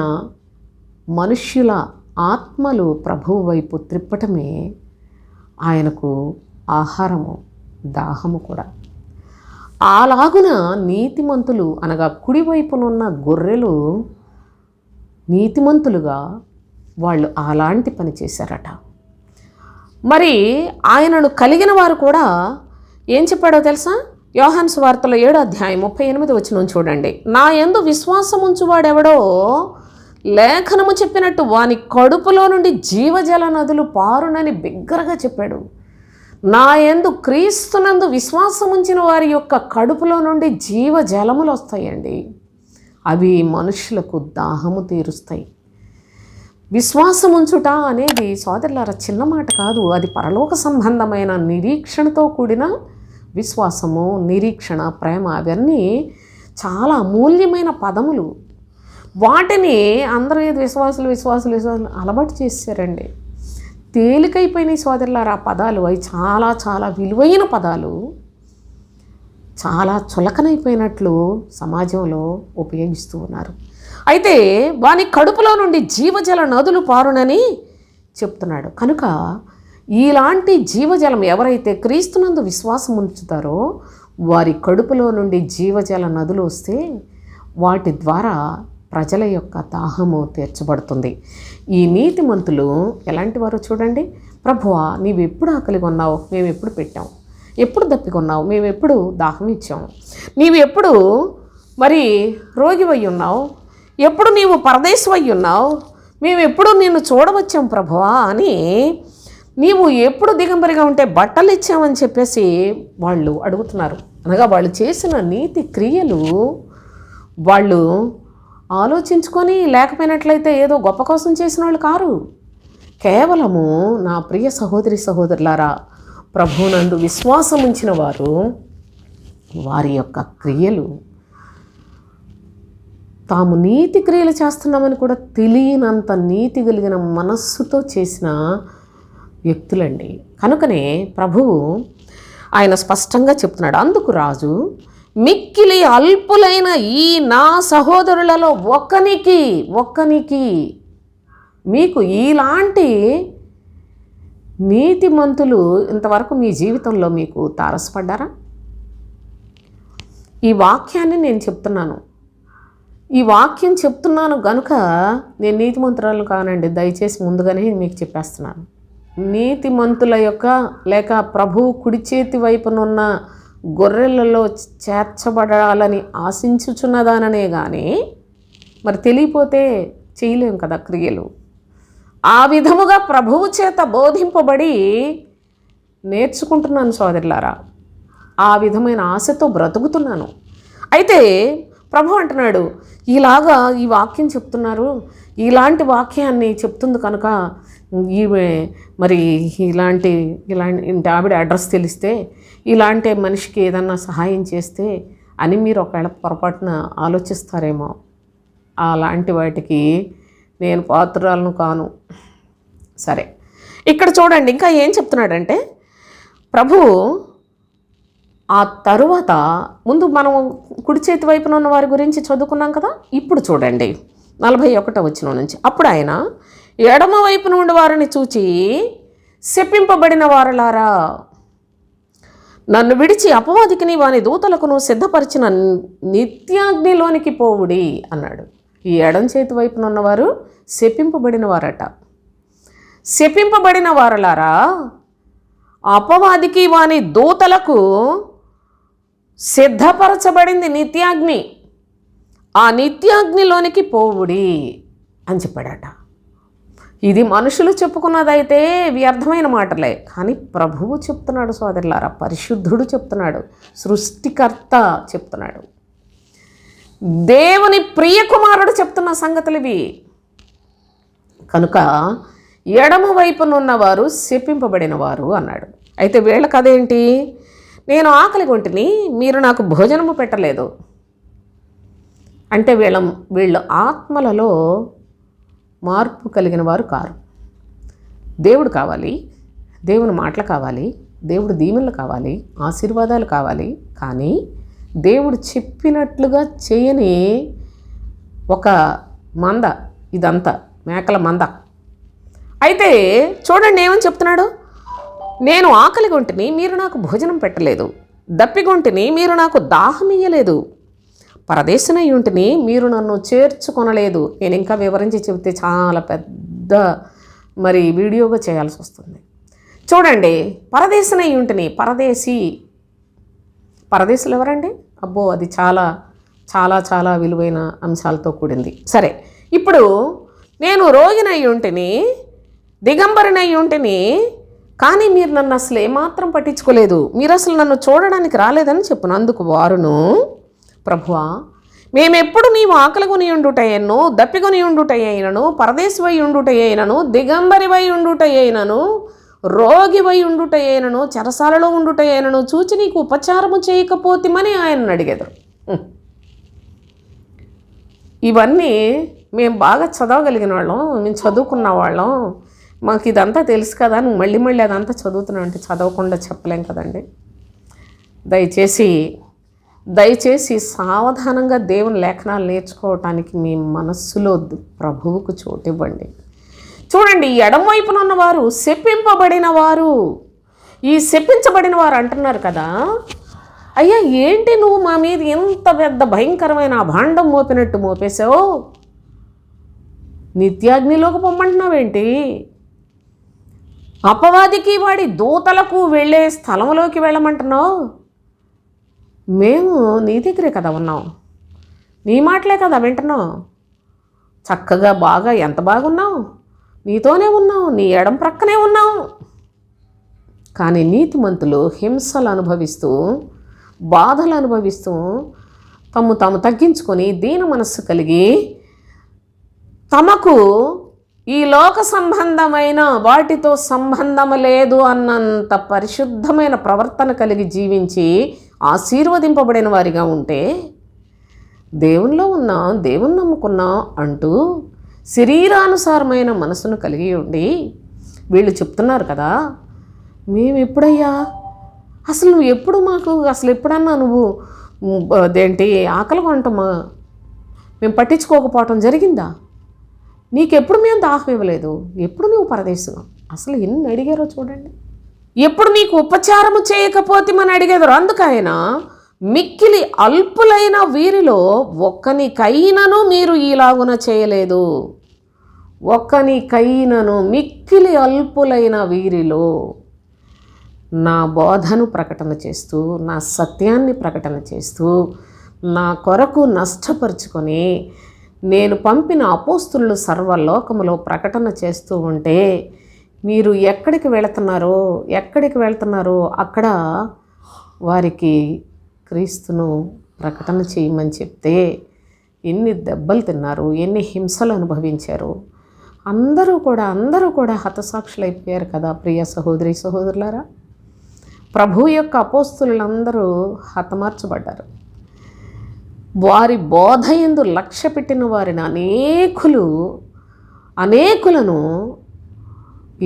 మనుష్యుల ఆత్మలు ప్రభువు వైపు త్రిప్పటమే ఆయనకు ఆహారము, దాహము కూడా. అలాగున నీతిమంతులు అనగా కుడివైపునున్న గొర్రెలు నీతిమంతులుగా వాళ్ళు అలాంటి పని చేశారట. మరి ఆయనను కలిగిన వారు కూడా ఏం చెప్పాడో తెలుసా? యోహాను సువార్తలో 7:38 చూడండి. నా యందు విశ్వాసం ఉంచువాడెవడో లేఖనము చెప్పినట్టు వాని కడుపులో నుండి జీవజల నదులు పారునని బిగ్గరగా చెప్పాడు. నా యందు క్రీస్తునందు విశ్వాసం ఉంచిన వారి యొక్క కడుపులో నుండి జీవజలములు వస్తాయండి. అవి మనుషులకు దాహము తీరుస్తాయి. విశ్వాసం ఉంచుట అనేది సోదరులారా చిన్న మాట కాదు. అది పరలోక సంబంధమైన నిరీక్షణతో కూడిన విశ్వాసము, నిరీక్షణ, ప్రేమ అవన్నీ చాలా అమూల్యమైన పదములు. వాటిని అందరూ విశ్వాసులు అలవాటు చేశారండి. తేలికైపోయినాయి సోదరులారా ఆ పదాలు. అవి చాలా చాలా విలువైన పదాలు, చాలా చులకనైపోయినట్లు సమాజంలో ఉపయోగిస్తూ ఉన్నారు. అయితే వాని కడుపులో నుండి జీవజల నదులు పారునని చెప్తున్నాడు. కనుక ఇలాంటి జీవజలం ఎవరైతే క్రీస్తునందు విశ్వాసం ఉంచుతారో వారి కడుపులో నుండి జీవజల నదులు వస్తే వాటి ద్వారా ప్రజల యొక్క దాహము తీర్చబడుతుంది. ఈ నీతిమంతులు ఎలాంటి వారో చూడండి. ప్రభువా, నీవు ఎప్పుడు ఆకలిగా ఉన్నావు, మేము ఎప్పుడు పెట్టాం. ఎప్పుడు దప్పికొన్నావు, మేము ఎప్పుడు దాహం ఇచ్చాము. నీవు ఎప్పుడు మరి రోగివై ఉన్నావు, ఎప్పుడు నీవు పరదేశమై ఉన్నావు, మేము ఎప్పుడు నిన్ను చూడవచ్చాం ప్రభువా అని, నీవు ఎప్పుడు దిగంబరిగా ఉంటే బట్టలు ఇచ్చామని చెప్పేసి వాళ్ళు అడుగుతున్నారు. అనగా వాళ్ళు చేసిన నీతి క్రియలు వాళ్ళు ఆలోచించుకొని లేకపోయినట్లయితే ఏదో గొప్ప కోసం చేసిన వాళ్ళు కారు. కేవలము నా ప్రియ సహోదరి సహోదరులారా, ప్రభువునందు విశ్వాసం ఉంచిన వారు వారి యొక్క క్రియలు తాము నీతి క్రియలు చేస్తున్నామని కూడా తెలియనంత నీతి కలిగిన మనస్సుతో చేసిన వ్యక్తులండి. కనుకనే ప్రభువు ఆయన స్పష్టంగా చెప్తున్నాడు. అందుకు రాజు, మిక్కిలి అల్పులైన ఈ నా సహోదరులలో ఒక్కనికి మీకు ఇలాంటి నీతిమంతులు ఇంతవరకు మీ జీవితంలో మీకు తారసపడ్డారా? ఈ వాక్యాన్ని నేను చెప్తున్నాను. ఈ వాక్యం చెప్తున్నాను గనుక నేను నీతిమంతురాలు కానండి, దయచేసి ముందుగానే మీకు చెప్పేస్తున్నాను. నీతిమంతుల యొక్క లేక ప్రభువు కుడి చేతి వైపునున్న గొర్రెలలో చేర్చబడాలని ఆశించుచున్నదాననే కానీ మరి తెలియపోతే చేయలేం కదా క్రియలు. ఆ విధముగా ప్రభువు చేత బోధింపబడి నేర్చుకుంటున్నాను సోదరులారా. ఆ విధమైన ఆశతో బ్రతుకుతున్నాను. అయితే ప్రభు అంటున్నాడు, ఇలాగా ఈ వాక్యం చెప్తున్నారు, ఇలాంటి వాక్యాన్ని చెప్తుంది కనుక ఈమె మరి ఇలాంటి ఆవిడ అడ్రస్ తెలిస్తే ఇలాంటి మనిషికి ఏదన్నా సహాయం చేస్తే అని మీరు ఒకవేళ పొరపాటున ఆలోచిస్తారేమో. అలాంటి వాటికి నేను పాత్రురాలను కాను. సరే, ఇక్కడ చూడండి ఇంకా ఏం చెప్తున్నాడంటే ప్రభువు ఆ తరువాత ముందు మనం కుడి చేతి వైపున ఉన్న వారి గురించి చదువుకున్నాం కదా. ఇప్పుడు చూడండి 41 నుంచి. అప్పుడు ఆయన ఎడమ వైపున ఉండి వారిని చూచి, శపింపబడిన వారలారా, నన్ను విడిచి అపవాదికిని వాని దూతలకును సిద్ధపరిచిన నిత్యాగ్నిలోనికి పోవుడి అన్నాడు. ఈ ఎడం చేతి వైపున ఉన్నవారు శపింపబడిన వారట. శపింపబడిన వారలారా, అపవాదికి వాని దూతలకు సిద్ధపరచబడింది నిత్యాగ్ని. ఆ నిత్యాగ్నిలోనికి పోవుడి అని చెప్పాడట. ఇది మనుషులు చెప్పుకున్నదైతే వ్యర్థమైన మాటలే, కానీ ప్రభువు చెప్తున్నాడు సోదరులారా, పరిశుద్ధుడు చెప్తున్నాడు, సృష్టికర్త చెప్తున్నాడు, దేవుని ప్రియకుమారుడు చెప్తున్న సంగతులు ఇవి. కనుక ఎడమ వైపునున్నవారు శపింపబడిన వారు అన్నాడు. అయితే వీళ్ళకి అదేంటి? నేను ఆకలి కొంటిని, మీరు నాకు భోజనము పెట్టలేదు అంటే వీళ్ళు ఆత్మలలో మార్పు కలిగిన వారు కారు. దేవుడు కావాలి, దేవుని మాటలు కావాలి, దేవుడు దీవెనలు కావాలి, ఆశీర్వాదాలు కావాలి, కానీ దేవుడు చెప్పినట్లుగా చేయని ఒక మంద, ఇదంతా మేకల మంద. అయితే చూడండి ఏమని చెప్తున్నాడు, నేను ఆకలి కొంటిని, మీరు నాకు భోజనం పెట్టలేదు, దప్పిగొంటిని, మీరు నాకు దాహం ఇయ్యలేదు, పరదేశినై ఉంటిని, మీరు నన్ను చేర్చుకొనలేదు. నేను ఇంకా వివరించి చెబితే చాలా పెద్ద వీడియోగా చేయాల్సి వస్తుంది. చూడండి, పరదేశినై ఉంటిని, పరదేశులు ఎవరండి? అబ్బో, అది చాలా చాలా చాలా విలువైన అంశాలతో కూడింది. సరే, ఇప్పుడు నేను రోగినై ఉంటిని, దిగంబరినై ఉంటిని, కానీ మీరు నన్ను అసలు ఏమాత్రం పట్టించుకోలేదు, మీరు అసలు నన్ను చూడడానికి రాలేదని చెప్పును. అందుకు వారును, ప్రభువా, మేమెప్పుడు నీవు ఆకలి కొని ఉండుటయ్యను, దప్పికొని ఉండుటయ్యను, పరదేశివై ఉండుటయ్యను, దిగంబరివై ఉండుటయ్యను, రోగివై ఉండుటయ్యను, చెరసాలలో ఉండుటయ్యను చూచి నీకు ఉపచారము చేయకపోతిమని ఆయన అడిగేదారు. ఇవన్నీ మేము బాగా చదవగలిగిన వాళ్ళం, మేము చదువుకున్న వాళ్ళం, మాకు ఇదంతా తెలుసు కదా, నువ్వు మళ్ళీ మళ్ళీ అదంతా చదువుతున్నావు అంటే చదవకుండా చెప్పలేం కదండి. దయచేసి సావధానంగా దేవుని లేఖనాలు నేర్చుకోవటానికి మీ మనస్సులో ప్రభువుకు చోటివ్వండి. చూడండి, ఎడమవైపున ఉన్నవారు శపింపబడిన వారు. ఈ శపించబడిన వారు అంటున్నారు కదా, అయ్యా ఏంటి నువ్వు మా మీద ఎంత పెద్ద భయంకరమైన భాండం మోపినట్టు మోపేశావు, నిత్యాగ్నిలోకి పొమ్మంటున్నావేంటి, అపవాదికి వాడి దూతలకు వెళ్ళే స్థలంలోకి వెళ్ళమంటున్నావు, మేము నీ దగ్గరే కదా ఉన్నాం, నీ మాటలే కదా వింటున్నాం, చక్కగా బాగా ఎంత బాగున్నావు, నీతోనే ఉన్నాం, నీ ఎడం ప్రక్కనే ఉన్నాం. కానీ నీతిమంతులు హింసలు అనుభవిస్తూ, బాధలు అనుభవిస్తూ, తాము తగ్గించుకొని దీన మనస్సు కలిగి, తమకు ఈ లోక సంబంధమైన వాటితో సంబంధం లేదు అన్నంత పరిశుద్ధమైన ప్రవర్తన కలిగి జీవించి ఆశీర్వదింపబడిన వారిగా ఉంటే, దేవునిలో ఉన్నాం, దేవుని నమ్ముకున్నాం అంటూ శరీరానుసారమైన మనసును కలిగి ఉండి వీళ్ళు చెప్తున్నారు కదా, మేము ఎప్పుడయ్యా, అసలు నువ్వు ఎప్పుడు మాకు అసలు ఎప్పుడన్నా నువ్వు అదేంటి ఆకలి కొంటమా మేము పట్టించుకోకపోవటం జరిగిందా, నీకెప్పుడు మేము దాహం ఇవ్వలేదు, ఎప్పుడు నువ్వు పరదేశం, అసలు ఎన్ని అడిగారో చూడండి, ఎప్పుడు నీకు ఉపచారము చేయకపోతేమని అడిగేదారు. అందుకైనా మిక్కిలి అల్పులైన వీరిలో ఒక్కనికైనను మీరు ఈలాగున చేయలేదు, ఒక్కనికైనను మిక్కిలి అల్పులైన వీరిలో నా బోధను ప్రకటన చేస్తూ, నా సత్యాన్ని ప్రకటన చేస్తూ, నా కొరకు నష్టపరుచుకొని నేను పంపిన అపోస్తులు సర్వలోకములో ప్రకటన చేస్తూ ఉంటే, మీరు ఎక్కడికి వెళుతున్నారో అక్కడ వారికి క్రీస్తును ప్రకటన చేయమని చెప్తే ఎన్ని దెబ్బలు తిన్నారు, ఎన్ని హింసలు అనుభవించారు. అందరూ కూడా హతసాక్షులైపోయారు కదా ప్రియ సహోదరి సహోదరులారా. ప్రభు యొక్క అపోస్తులందరూ హతమార్చబడ్డారు. వారి బోధ యందు లక్ష్య పెట్టిన వారిని అనేకులను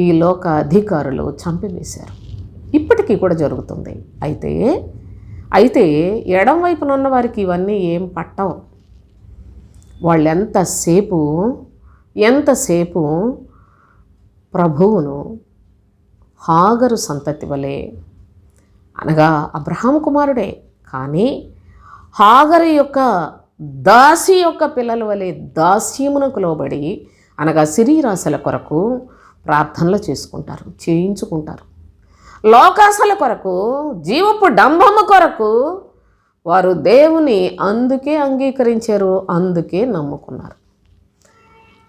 ఈ లోక అధికారులు చంపివేశారు. ఇప్పటికీ కూడా జరుగుతుంది. అయితే ఎడం వైపున ఉన్న వారికి ఇవన్నీ ఏం పట్టవు. వాళ్ళు ఎంతసేపు ప్రభువును హాగరు సంతతి వలె, అనగా అబ్రహాము కుమారుడే, కానీ హాగరు యొక్క దాసి యొక్క పిల్లల వలె దాస్యమునకు లోబడి, అనగా శరీరాశల కొరకు ప్రార్థనలు చేయించుకుంటారు. లోకాశల కొరకు, జీవపు డంబము కొరకు వారు దేవుని అందుకే అంగీకరించారు, అందుకే నమ్ముకున్నారు.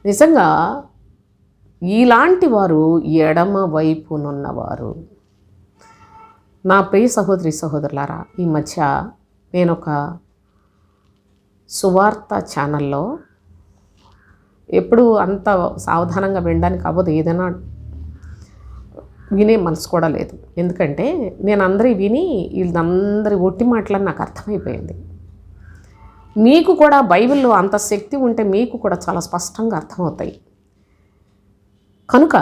నిజంగా ఇలాంటి వారు ఎడమ వైపునున్నవారు. నా ప్రియ సహోదరి సహోదరులారా, ఈ మధ్య నేను ఒక సువార్త ఛానల్లో, ఎప్పుడు అంత సావధానంగా వినడానికి అవ్వదు, ఏదైనా వినే మనసు కూడా లేదు. ఎందుకంటే నేను అందరి విని వీళ్ళందరి ఒట్టి మాటలని నాకు అర్థమైపోయింది. మీకు కూడా బైబిల్లో అంత శక్తి ఉంటే మీకు కూడా చాలా స్పష్టంగా అర్థమవుతాయి. కనుక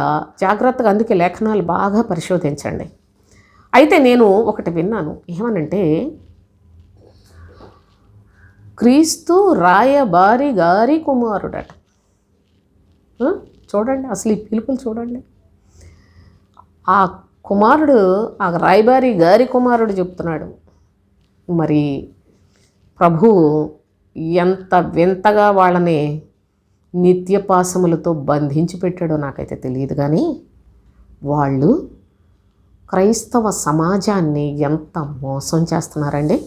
జాగ్రత్తగా అందుకే లేఖనాలు బాగా పరిశోధించండి. అయితే నేను ఒకటి విన్నాను, ఏమనంటే క్రీస్తు రాయబారి గారి కుమారుడట. చూడండి అసలు ఈ పిలుపులు చూడండి. ఆ కుమారుడు, ఆ రాయబారి గారి కుమారుడు చెప్తున్నాడు. మరి ప్రభువు ఎంత వింతగా వాళ్ళని నిత్యపాసములతో బంధించి పెట్టాడో నాకైతే తెలియదు. కానీ వాళ్ళు క్రైస్తవ సమాజాన్ని ఎంత మోసం చేస్తున్నారండి.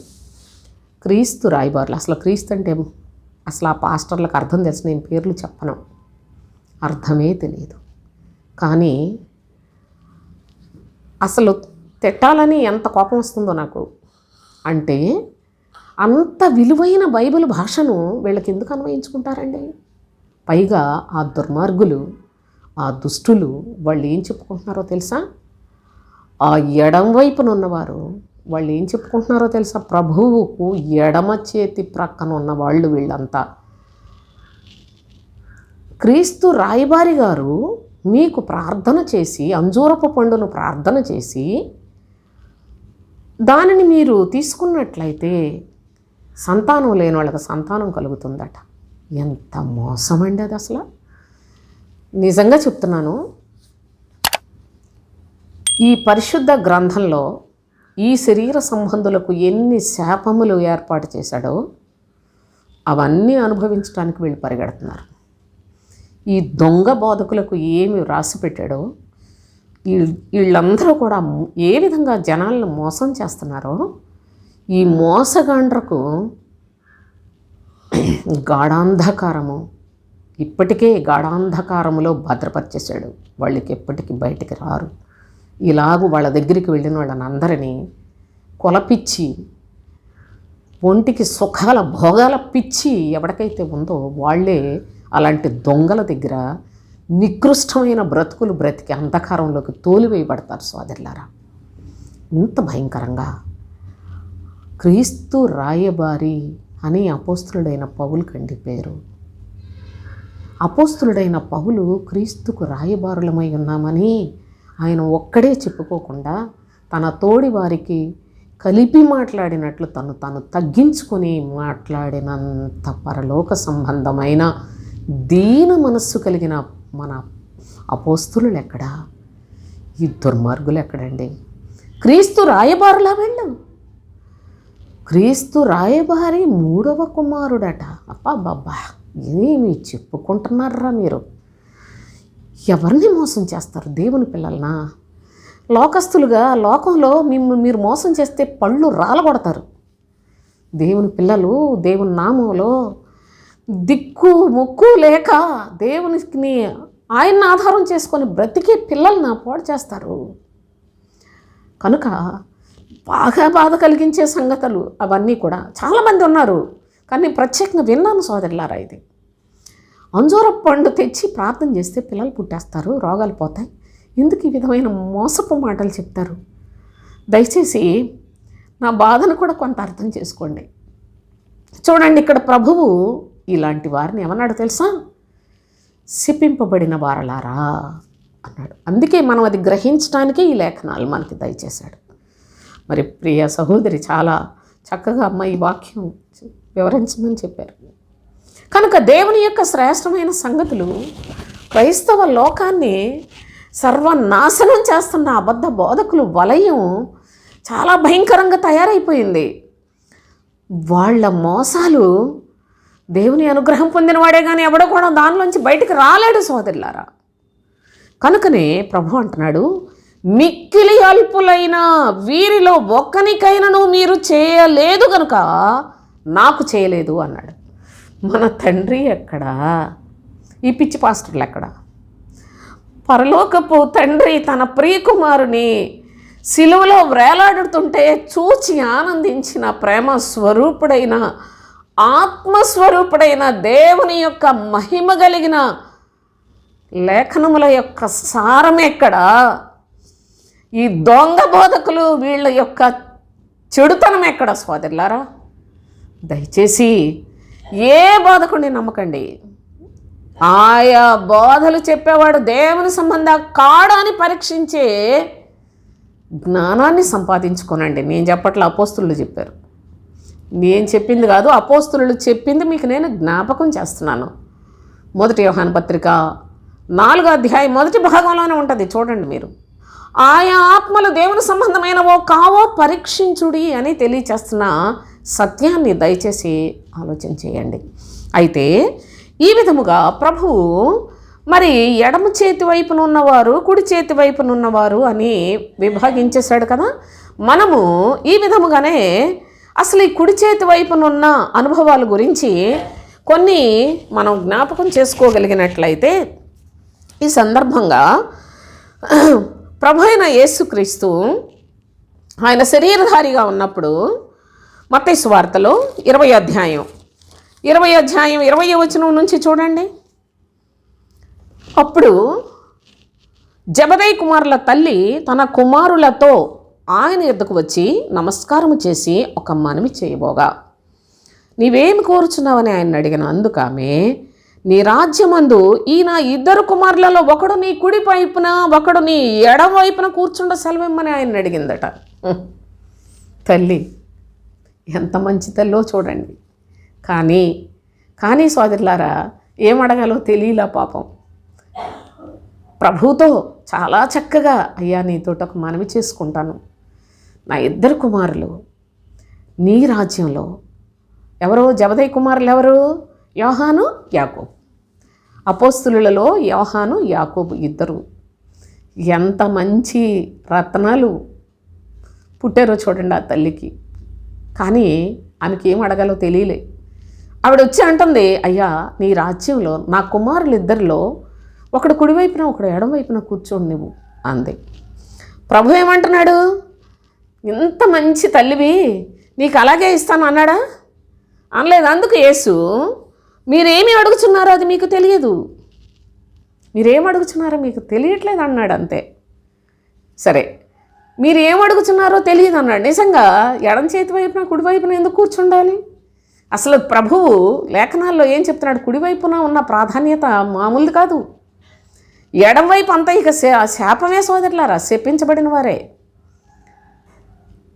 క్రీస్తు రాయబారులు, అసలు క్రీస్తు అంటే అసలు ఆ పాస్టర్లకు అర్థం తెలుసు, నేను పేర్లు చెప్పను, అర్థమే తెలియదు. కానీ అసలు తిట్టాలని ఎంత కోపం వస్తుందో నాకు. అంటే అంత విలువైన బైబిల్ భాషను వీళ్ళకి ఎందుకు అన్వయించుకుంటారండి? పైగా ఆ దుర్మార్గులు, ఆ దుష్టులు వాళ్ళు ఏం చెప్పుకుంటున్నారో తెలుసా? ఆ ఎడమ వైపున ఉన్నవారు వాళ్ళు ఏం చెప్పుకుంటున్నారో తెలుసా? ప్రభువుకు ఎడమ చేతి ప్రక్కన ఉన్న వాళ్ళు వీళ్ళంతా. క్రీస్తు రాయబారి గారు మీకు ప్రార్థన చేసి, అంజూరపు పండును ప్రార్థన చేసి దానిని మీరు తీసుకున్నట్లయితే సంతానం లేని వాళ్ళకి సంతానం కలుగుతుందట. ఎంత మోసమండి అది అసలు. నిజంగా చెప్తున్నాను, ఈ పరిశుద్ధ గ్రంథంలో ఈ శరీర సంబంధులకు ఎన్ని శాపములు ఏర్పాటు చేశాడో అవన్నీ అనుభవించడానికి వీళ్ళు పరిగెడుతున్నారు. ఈ దొంగ బోధకులకు ఏమి రాసి పెట్టాడో, వీళ్ళందరూ కూడా ఏ విధంగా జనాలను మోసం చేస్తున్నారో, ఈ మోసగాండ్రకు గాఢాంధకారము ఇప్పటికే గాఢాంధకారములో భద్రపరిచేశాడు. వాళ్ళకి ఎప్పటికీ బయటికి రారు. ఇలాగూ వాళ్ళ దగ్గరికి వెళ్ళిన వాళ్ళని అందరినీ కొలపిచ్చి, ఒంటికి సుఖాల భోగాల పిచ్చి ఎవరికైతే ఉందో వాళ్ళే అలాంటి దొంగల దగ్గర నికృష్టమైన బ్రతుకులు బ్రతికి అంధకారంలోకి తోలివేయబడతారు. సోదరులారా, ఇంత భయంకరంగా క్రీస్తు రాయబారి అని అపోస్తులుడైన పౌలు కండి పేరు. అపోస్తులుడైన పౌలు క్రీస్తుకు రాయబారులమై ఉన్నామని ఆయన ఒక్కడే చెప్పుకోకుండా తన తోడి వారికి కలిపి మాట్లాడినట్లు తను తగ్గించుకొని మాట్లాడినంత పరలోక సంబంధమైన దీన మనస్సు కలిగిన మన అపోస్తులు ఎక్కడా? ఈ దుర్మార్గులు ఎక్కడండి? క్రీస్తు రాయబారులా వెళ్ళు. క్రీస్తు రాయబారి 3వ కుమారుడట. అబ్బా, ఏమి చెప్పుకుంటున్నారా మీరు? ఎవరిని మోసం చేస్తారు? దేవుని పిల్లలనా? లోకస్తులుగా లోకంలో మీరు మోసం చేస్తే పళ్ళు రాలగొడతారు. దేవుని పిల్లలు దేవుని నామంలో దిక్కు ముక్కు లేక దేవునికి ఆయన్ని ఆధారం చేసుకొని బ్రతికే పిల్లల్ని పాడు చేస్తారు. కనుక బాగా బాధ కలిగించే సంగతులు అవన్నీ కూడా చాలామంది ఉన్నారు. కానీ ప్రత్యేకంగా విన్నాను సోదరులారా, ఇది అంజూర పండు తెచ్చి ప్రార్థన చేస్తే పిల్లలు పుట్టేస్తారు, రోగాలు పోతాయి. ఎందుకు ఈ విధమైన మోసపు మాటలు చెప్తారు? దయచేసి నా బాధను కూడా కొంత అర్థం చేసుకోండి. చూడండి, ఇక్కడ ప్రభువు ఇలాంటి వారిని ఏమన్నాడు తెలుసా? శపింపబడిన వారలారా అన్నాడు. అందుకే మనం అది గ్రహించడానికే ఈ లేఖనాలు మనకి దయచేశాడు. మరి ప్రియ సహోదరి చాలా చక్కగా అమ్మ ఈ వాక్యం వివరించమని చెప్పారు. కనుక దేవుని యొక్క శ్రేష్టమైన సంగతులు క్రైస్తవ లోకాన్ని సర్వనాశనం చేస్తున్న అబద్ధ బోధకులు వలయం చాలా భయంకరంగా తయారైపోయింది. వాళ్ళ మోసాలు దేవుని అనుగ్రహం పొందినవాడే కానీ ఎవడో కూడా దానిలోంచి బయటికి రాలేడు సోదరులారా. కనుకనే ప్రభు అంటున్నాడు, మిక్కిలి అల్పులైన వీరిలో ఒక్కనికైనాను మీరు చేయలేదు కనుక నాకు చేయలేదు అన్నాడు. మన తండ్రి ఎక్కడా? ఈ పిచ్చి పాస్టర్లు ఎక్కడా? పరలోకపు తండ్రి తన ప్రియకుమారుని సిలువలో వేలాడుతుంటే చూచి ఆనందించిన ప్రేమ స్వరూపుడైన ఆత్మస్వరూపుడైన దేవుని యొక్క మహిమ కలిగిన లేఖనముల యొక్క సారం ఎక్కడా? ఈ దొంగ బోధకులు వీళ్ళ యొక్క చెడుతనం ఎక్కడ సోదరులారా? దయచేసి ఏ బోధకుడిని నమ్మకండి. ఆయా బోధలు చెప్పేవాడు దేవుని సంబంధ కాడా అని పరీక్షించే జ్ఞానాన్ని సంపాదించుకోనండి. నేను చెప్పట్లా, అపోస్తులు చెప్పారు. నేను చెప్పింది కాదు, అపోస్తులు చెప్పింది మీకు నేను జ్ఞాపకం చేస్తున్నాను. 1 యోహాను పత్రిక 4వ అధ్యాయం 1వ భాగంలోనే ఉంటుంది, చూడండి మీరు. ఆయా ఆత్మలు దేవుని సంబంధమైనవో కావో పరీక్షించుడి అని తెలియచేస్తున్న సత్యాన్ని దయచేసి ఆలోచన చేయండి. అయితే ఈ విధముగా ప్రభువు మరి ఎడమ చేతి వైపున ఉన్నవారు, కుడి చేతి వైపున ఉన్నవారు అని విభాగించేశాడు కదా. మనము ఈ విధముగానే అసలు ఈ కుడి చేతి వైపున ఉన్న అనుభవాల గురించి కొన్ని మనం జ్ఞాపకం చేసుకోగలిగినట్లయితే ఈ సందర్భంగా ప్రభు అయిన యేసుక్రీస్తు ఆయన శరీరధారిగా ఉన్నప్పుడు మత్తయి సువార్తలో 20వ అధ్యాయం 20వ వచనం నుంచి చూడండి. అప్పుడు జెబెదయి కుమారుల తల్లి తన కుమారులతో ఆయన యొద్దకు వచ్చి నమస్కారము చేసి ఒక మనవి చేయబోగా, నీవేమి కోరుచున్నావని ఆయన అడిగిన అందుకామె, నీ రాజ్యమందు ఈ నా 2 కుమారులలో ఒకడు నీ కుడి వైపున ఒకడు నీ ఎడమ వైపున కూర్చుండ సెలవిమ్మని ఆయన అడిగిందట. తల్లి ఎంత మంచి తల్లో చూడండి. కానీ సోదరులారా, ఏమడగాలో తెలియలా పాపం. ప్రభువుతో చాలా చక్కగా, అయ్యా నీతోటి ఒక మనవి చేసుకుంటాను, నా 2 కుమారులు నీ రాజ్యంలో. ఎవరు జెబెదయి కుమారులు? ఎవరు? యోహాను, యాకోబు. అపోస్తులులలో యోహాను, యాకోబు 2 ఎంత మంచి రత్నాలు పుట్టారో చూడండి ఆ తల్లికి. కానీ ఆమెకి ఏం అడగాలో తెలియలే. ఆవిడ వచ్చి అంటుంది, అయ్యా నీ రాజ్యంలో నా కుమారులు 2లో ఒకడు కుడివైపున ఒకడు ఎడమవైపున కూర్చోండి నువ్వు అంది. ప్రభు ఏమంటున్నాడు? ఇంత మంచి తల్లివి, నీకు అలాగే ఇస్తాను అన్నాడా? అనలేదు. అందుకు యేసు, మీరేమి అడుగుతున్నారో అది మీకు తెలియదు, మీరేం అడుగుతున్నారో మీకు తెలియట్లేదు అన్నాడు. అంతే. సరే, మీరు ఏం అడుగుతున్నారో తెలియదు అన్నాడు. నిజంగా ఎడం చేతి వైపున కుడివైపున ఎందుకు కూర్చుండాలి? అసలు ప్రభువు లేఖనాల్లో ఏం చెప్తున్నాడు? కుడివైపున ఉన్న ప్రాధాన్యత మామూలుది కాదు. ఎడం వైపు అంతా ఇక శాపమే సోదరులారా, శపించబడిన వారే.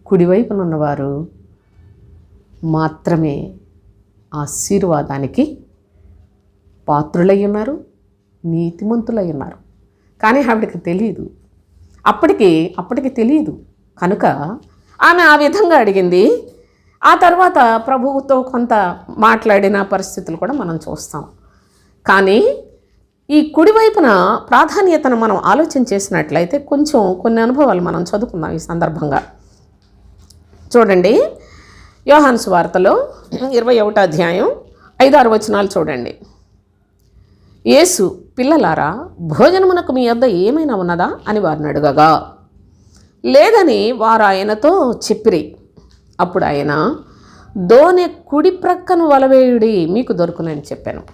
కుడివైపున ఉన్నవారు మాత్రమే ఆశీర్వాదానికి పాత్రులై ఉన్నారు, నీతిమంతులై ఉన్నారు. కానీ ఆవిడకి తెలియదు, అప్పటికి తెలియదు. కనుక ఆమె ఆ విధంగా అడిగింది. ఆ తర్వాత ప్రభువుతో కొంత మాట్లాడిన పరిస్థితులు కూడా మనం చూస్తాం. కానీ ఈ కుడివైపున ప్రాధాన్యతను మనం ఆలోచన చేసినట్లయితే కొన్ని అనుభవాలు మనం చదువుకుందాం ఈ సందర్భంగా. చూడండి, యోహాను సువార్తలో 21వ అధ్యాయం 5-6 వచనాలు చూడండి. యేసు, పిల్లలారా, భోజనమునకు మీ యొద్ద ఏమైనా ఉన్నదా అని వారిని అడగగా, లేదని వారు ఆయనతో చెప్పిరి. అప్పుడు ఆయన, దోనె కుడి ప్రక్కను వలవేయుడి, మీకు దొరుకునని చెప్పాను.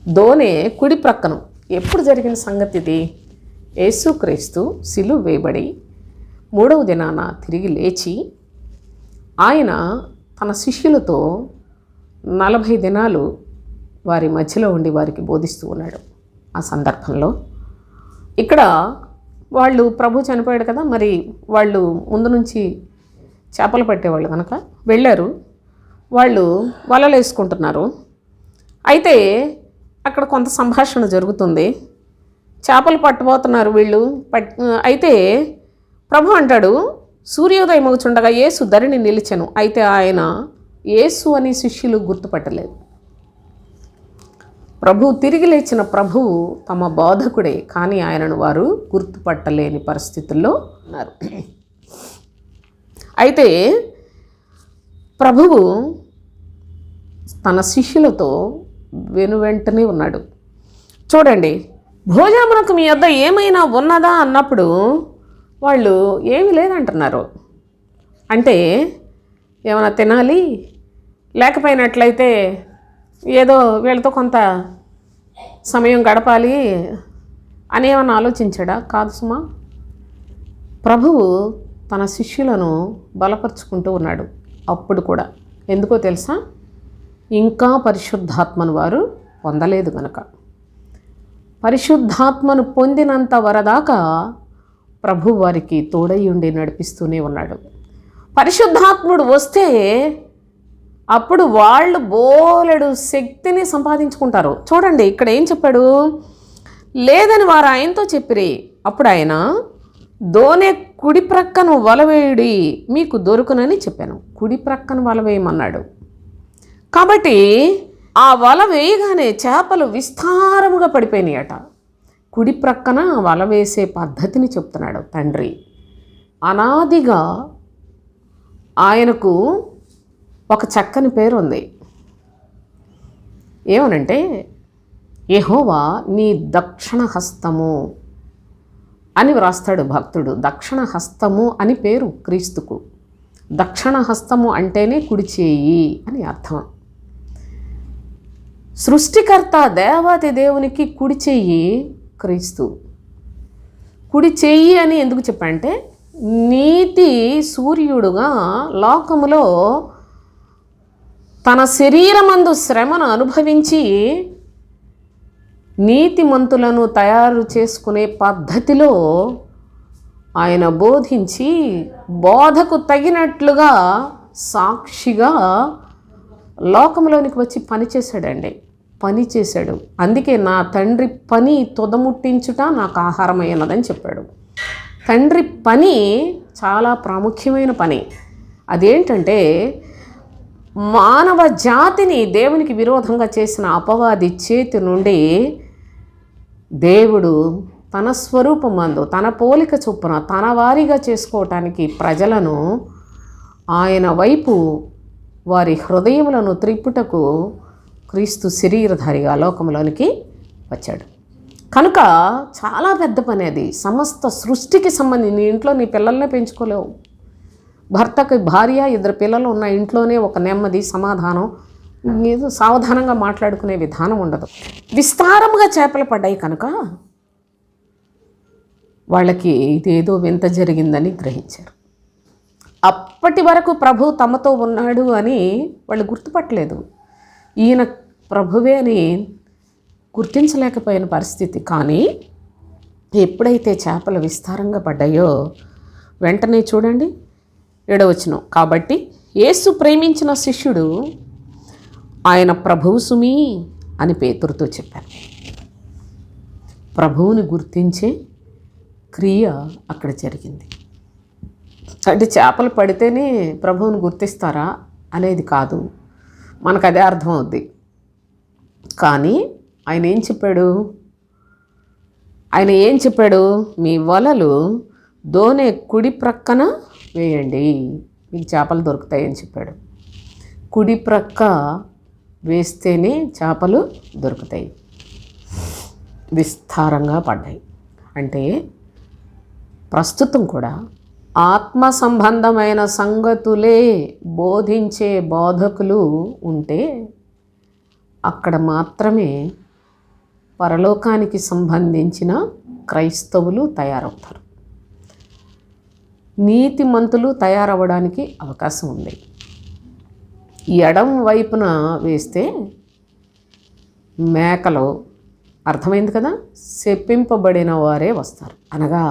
దోనె కుడి ప్రక్కను ఎప్పుడు జరిగిన సంగతి ఇది? యేసుక్రీస్తు సిలువ వేయబడి 3వ దినాన తిరిగి లేచి ఆయన తన శిష్యులతో 40 దినాలు వారి మధ్యలో ఉండి వారికి బోధిస్తూ ఉన్నాడు. ఆ సందర్భంలో ఇక్కడ వాళ్ళు ప్రభు చనిపోయాడు కదా, మరి వాళ్ళు ముందు నుంచి చేపలు పట్టేవాళ్ళు కనుక వెళ్ళారు. వాళ్ళు వలలు వేసుకుంటున్నారు. అయితే అక్కడ కొంత సంభాషణ జరుగుతుంది. చేపలు పట్టబోతున్నారు వీళ్ళు. అయితే ప్రభు అంటాడు, సూర్యోదయం అవుచుండగా యేసు ధరిని నిలిచెను. అయితే ఆయన యేసు అని శిష్యులు గుర్తుపట్టలేదు. ప్రభు తిరిగి లేచిన ప్రభువు తమ బోధకుడే, కానీ ఆయనను వారు గుర్తుపట్టలేని పరిస్థితుల్లో ఉన్నారు. అయితే ప్రభువు తన శిష్యులతో వెనువెంటనే ఉన్నాడు. చూడండి, భోజనమునకు మీ వద్ద ఏమైనా ఉన్నదా అన్నప్పుడు వాళ్ళు ఏమీ లేదంటున్నారు. అంటే ఏమైనా తినాలి, లేకపోయినట్లయితే ఏదో వీళ్ళతో కొంత సమయం గడపాలి అని ఏమైనా ఆలోచించాడా? కాదు సుమా. ప్రభువు తన శిష్యులను బలపరుచుకుంటూ ఉన్నాడు. అప్పుడు కూడా ఎందుకో తెలుసా? ఇంకా పరిశుద్ధాత్మను వారు పొందలేదు కనుక. పరిశుద్ధాత్మను పొందినంత వరదాకా ప్రభు వారికి తోడై ఉండి నడిపిస్తూనే ఉన్నాడు. పరిశుద్ధాత్ముడు వస్తే అప్పుడు వాళ్ళు బోలెడు శక్తిని సంపాదించుకుంటారు. చూడండి, ఇక్కడ ఏం చెప్పాడు? లేదని వారు ఆయనతో చెప్పిరి. అప్పుడు ఆయన, దోనె కుడి ప్రక్కను వలవేయుడి, మీకు దొరుకునని చెప్పాను. కుడి ప్రక్కను వలవేయమన్నాడు. కాబట్టి ఆ వల వేయగానే చేపలు విస్తారముగా పడిపోయినాయట. కుడి ప్రక్కన వల వేసే పద్ధతిని చెప్తున్నాడు తండ్రి. అనాదిగా ఆయనకు ఒక చక్కని పేరు ఉంది. ఏమనంటే, యెహోవా నీ దక్షిణ హస్తము అని వ్రాస్తాడు భక్తుడు. దక్షిణ హస్తము అని పేరు క్రీస్తుకు. దక్షిణ హస్తము అంటేనే కుడి చేయి అని అర్థం. సృష్టికర్త దేవాతి దేవునికి కుడి చెయ్యి క్రీస్తు. కుడి చెయ్యి అని ఎందుకు చెప్పంటే, నీతి సూర్యుడుగా లోకములో తన శరీరమందు శ్రమను అనుభవించి నీతిమంతులను తయారు చేసుకునే పద్ధతిలో ఆయన బోధించి బోధకు తగినట్లుగా సాక్షిగా లోకంలోనికి వచ్చి పనిచేశాడండి. పనిచేశాడు. అందుకే నా తండ్రి పని తుదముట్టించుట నాకు ఆహారమైనదని చెప్పాడు. తండ్రి పని చాలా ప్రాముఖ్యమైన పని. అదేంటంటే, మానవ జాతిని దేవునికి విరోధంగా చేసిన అపవాది చేతి నుండి దేవుడు తన స్వరూపమందు తన పోలిక చొప్పున తన వారిగా చేసుకోవటానికి ప్రజలను ఆయన వైపు వారి హృదయములను త్రిప్పుటకు క్రీస్తు శరీరధారిగా లోకంలోనికి వచ్చాడు. కనుక చాలా పెద్ద పని అది. సమస్త సృష్టికి సంబంధించి నీ ఇంట్లో నీ పిల్లల్నే పెంచుకోలేవు. భర్తకి భార్య, 2 పిల్లలు ఉన్న ఇంట్లోనే ఒక నెమ్మది, సమాధానం, ఏదో సావధానంగా మాట్లాడుకునే విధానం ఉండదు. విస్తారముగా చేపలు పడ్డాయి కనుక వాళ్ళకి ఇదేదో వింత జరిగిందని గ్రహించారు. అప్పటి వరకు ప్రభు తమతో ఉన్నాడు అని వాళ్ళు గుర్తుపట్టలేదు. ఈయన ప్రభువే అని గుర్తించలేకపోయిన పరిస్థితి. కానీ ఎప్పుడైతే చేపలు విస్తారంగా పడ్డాయో వెంటనే చూడండి 7వ వచనం, కాబట్టి యేసు ప్రేమించిన శిష్యుడు ఆయన ప్రభువు సుమీ అని పేతురుతో చెప్పారు. ప్రభువుని గుర్తించే క్రియ అక్కడ జరిగింది. అంటే చేపలు పడితేనే ప్రభువుని గుర్తిస్తారా అనేది కాదు, మనకు అదే అర్థమవుద్ది. కానీ ఆయన ఏం చెప్పాడు? మీ వలలు దోనె కుడి ప్రక్కన వేయండి, మీకు చేపలు దొరుకుతాయని చెప్పాడు. కుడి ప్రక్క వేస్తేనే చేపలు దొరుకుతాయి. విస్తారంగా పడ్డాయి. అంటే ప్రస్తుతం కూడా ఆత్మ సంబంధమైన సంగతులే బోధించే బోధకులు ఉంటే అక్కడ మాత్రమే పరలోకానికి సంబంధించిన క్రైస్తవులు తయారవుతారు. నీతిమంతులు తయారవ్వడానికి అవకాశం ఉంది. ఎడం వైపున వేస్తే మేకలు, అర్థమైంది కదా, శపింపబడిన వారే వస్తారు. అనగా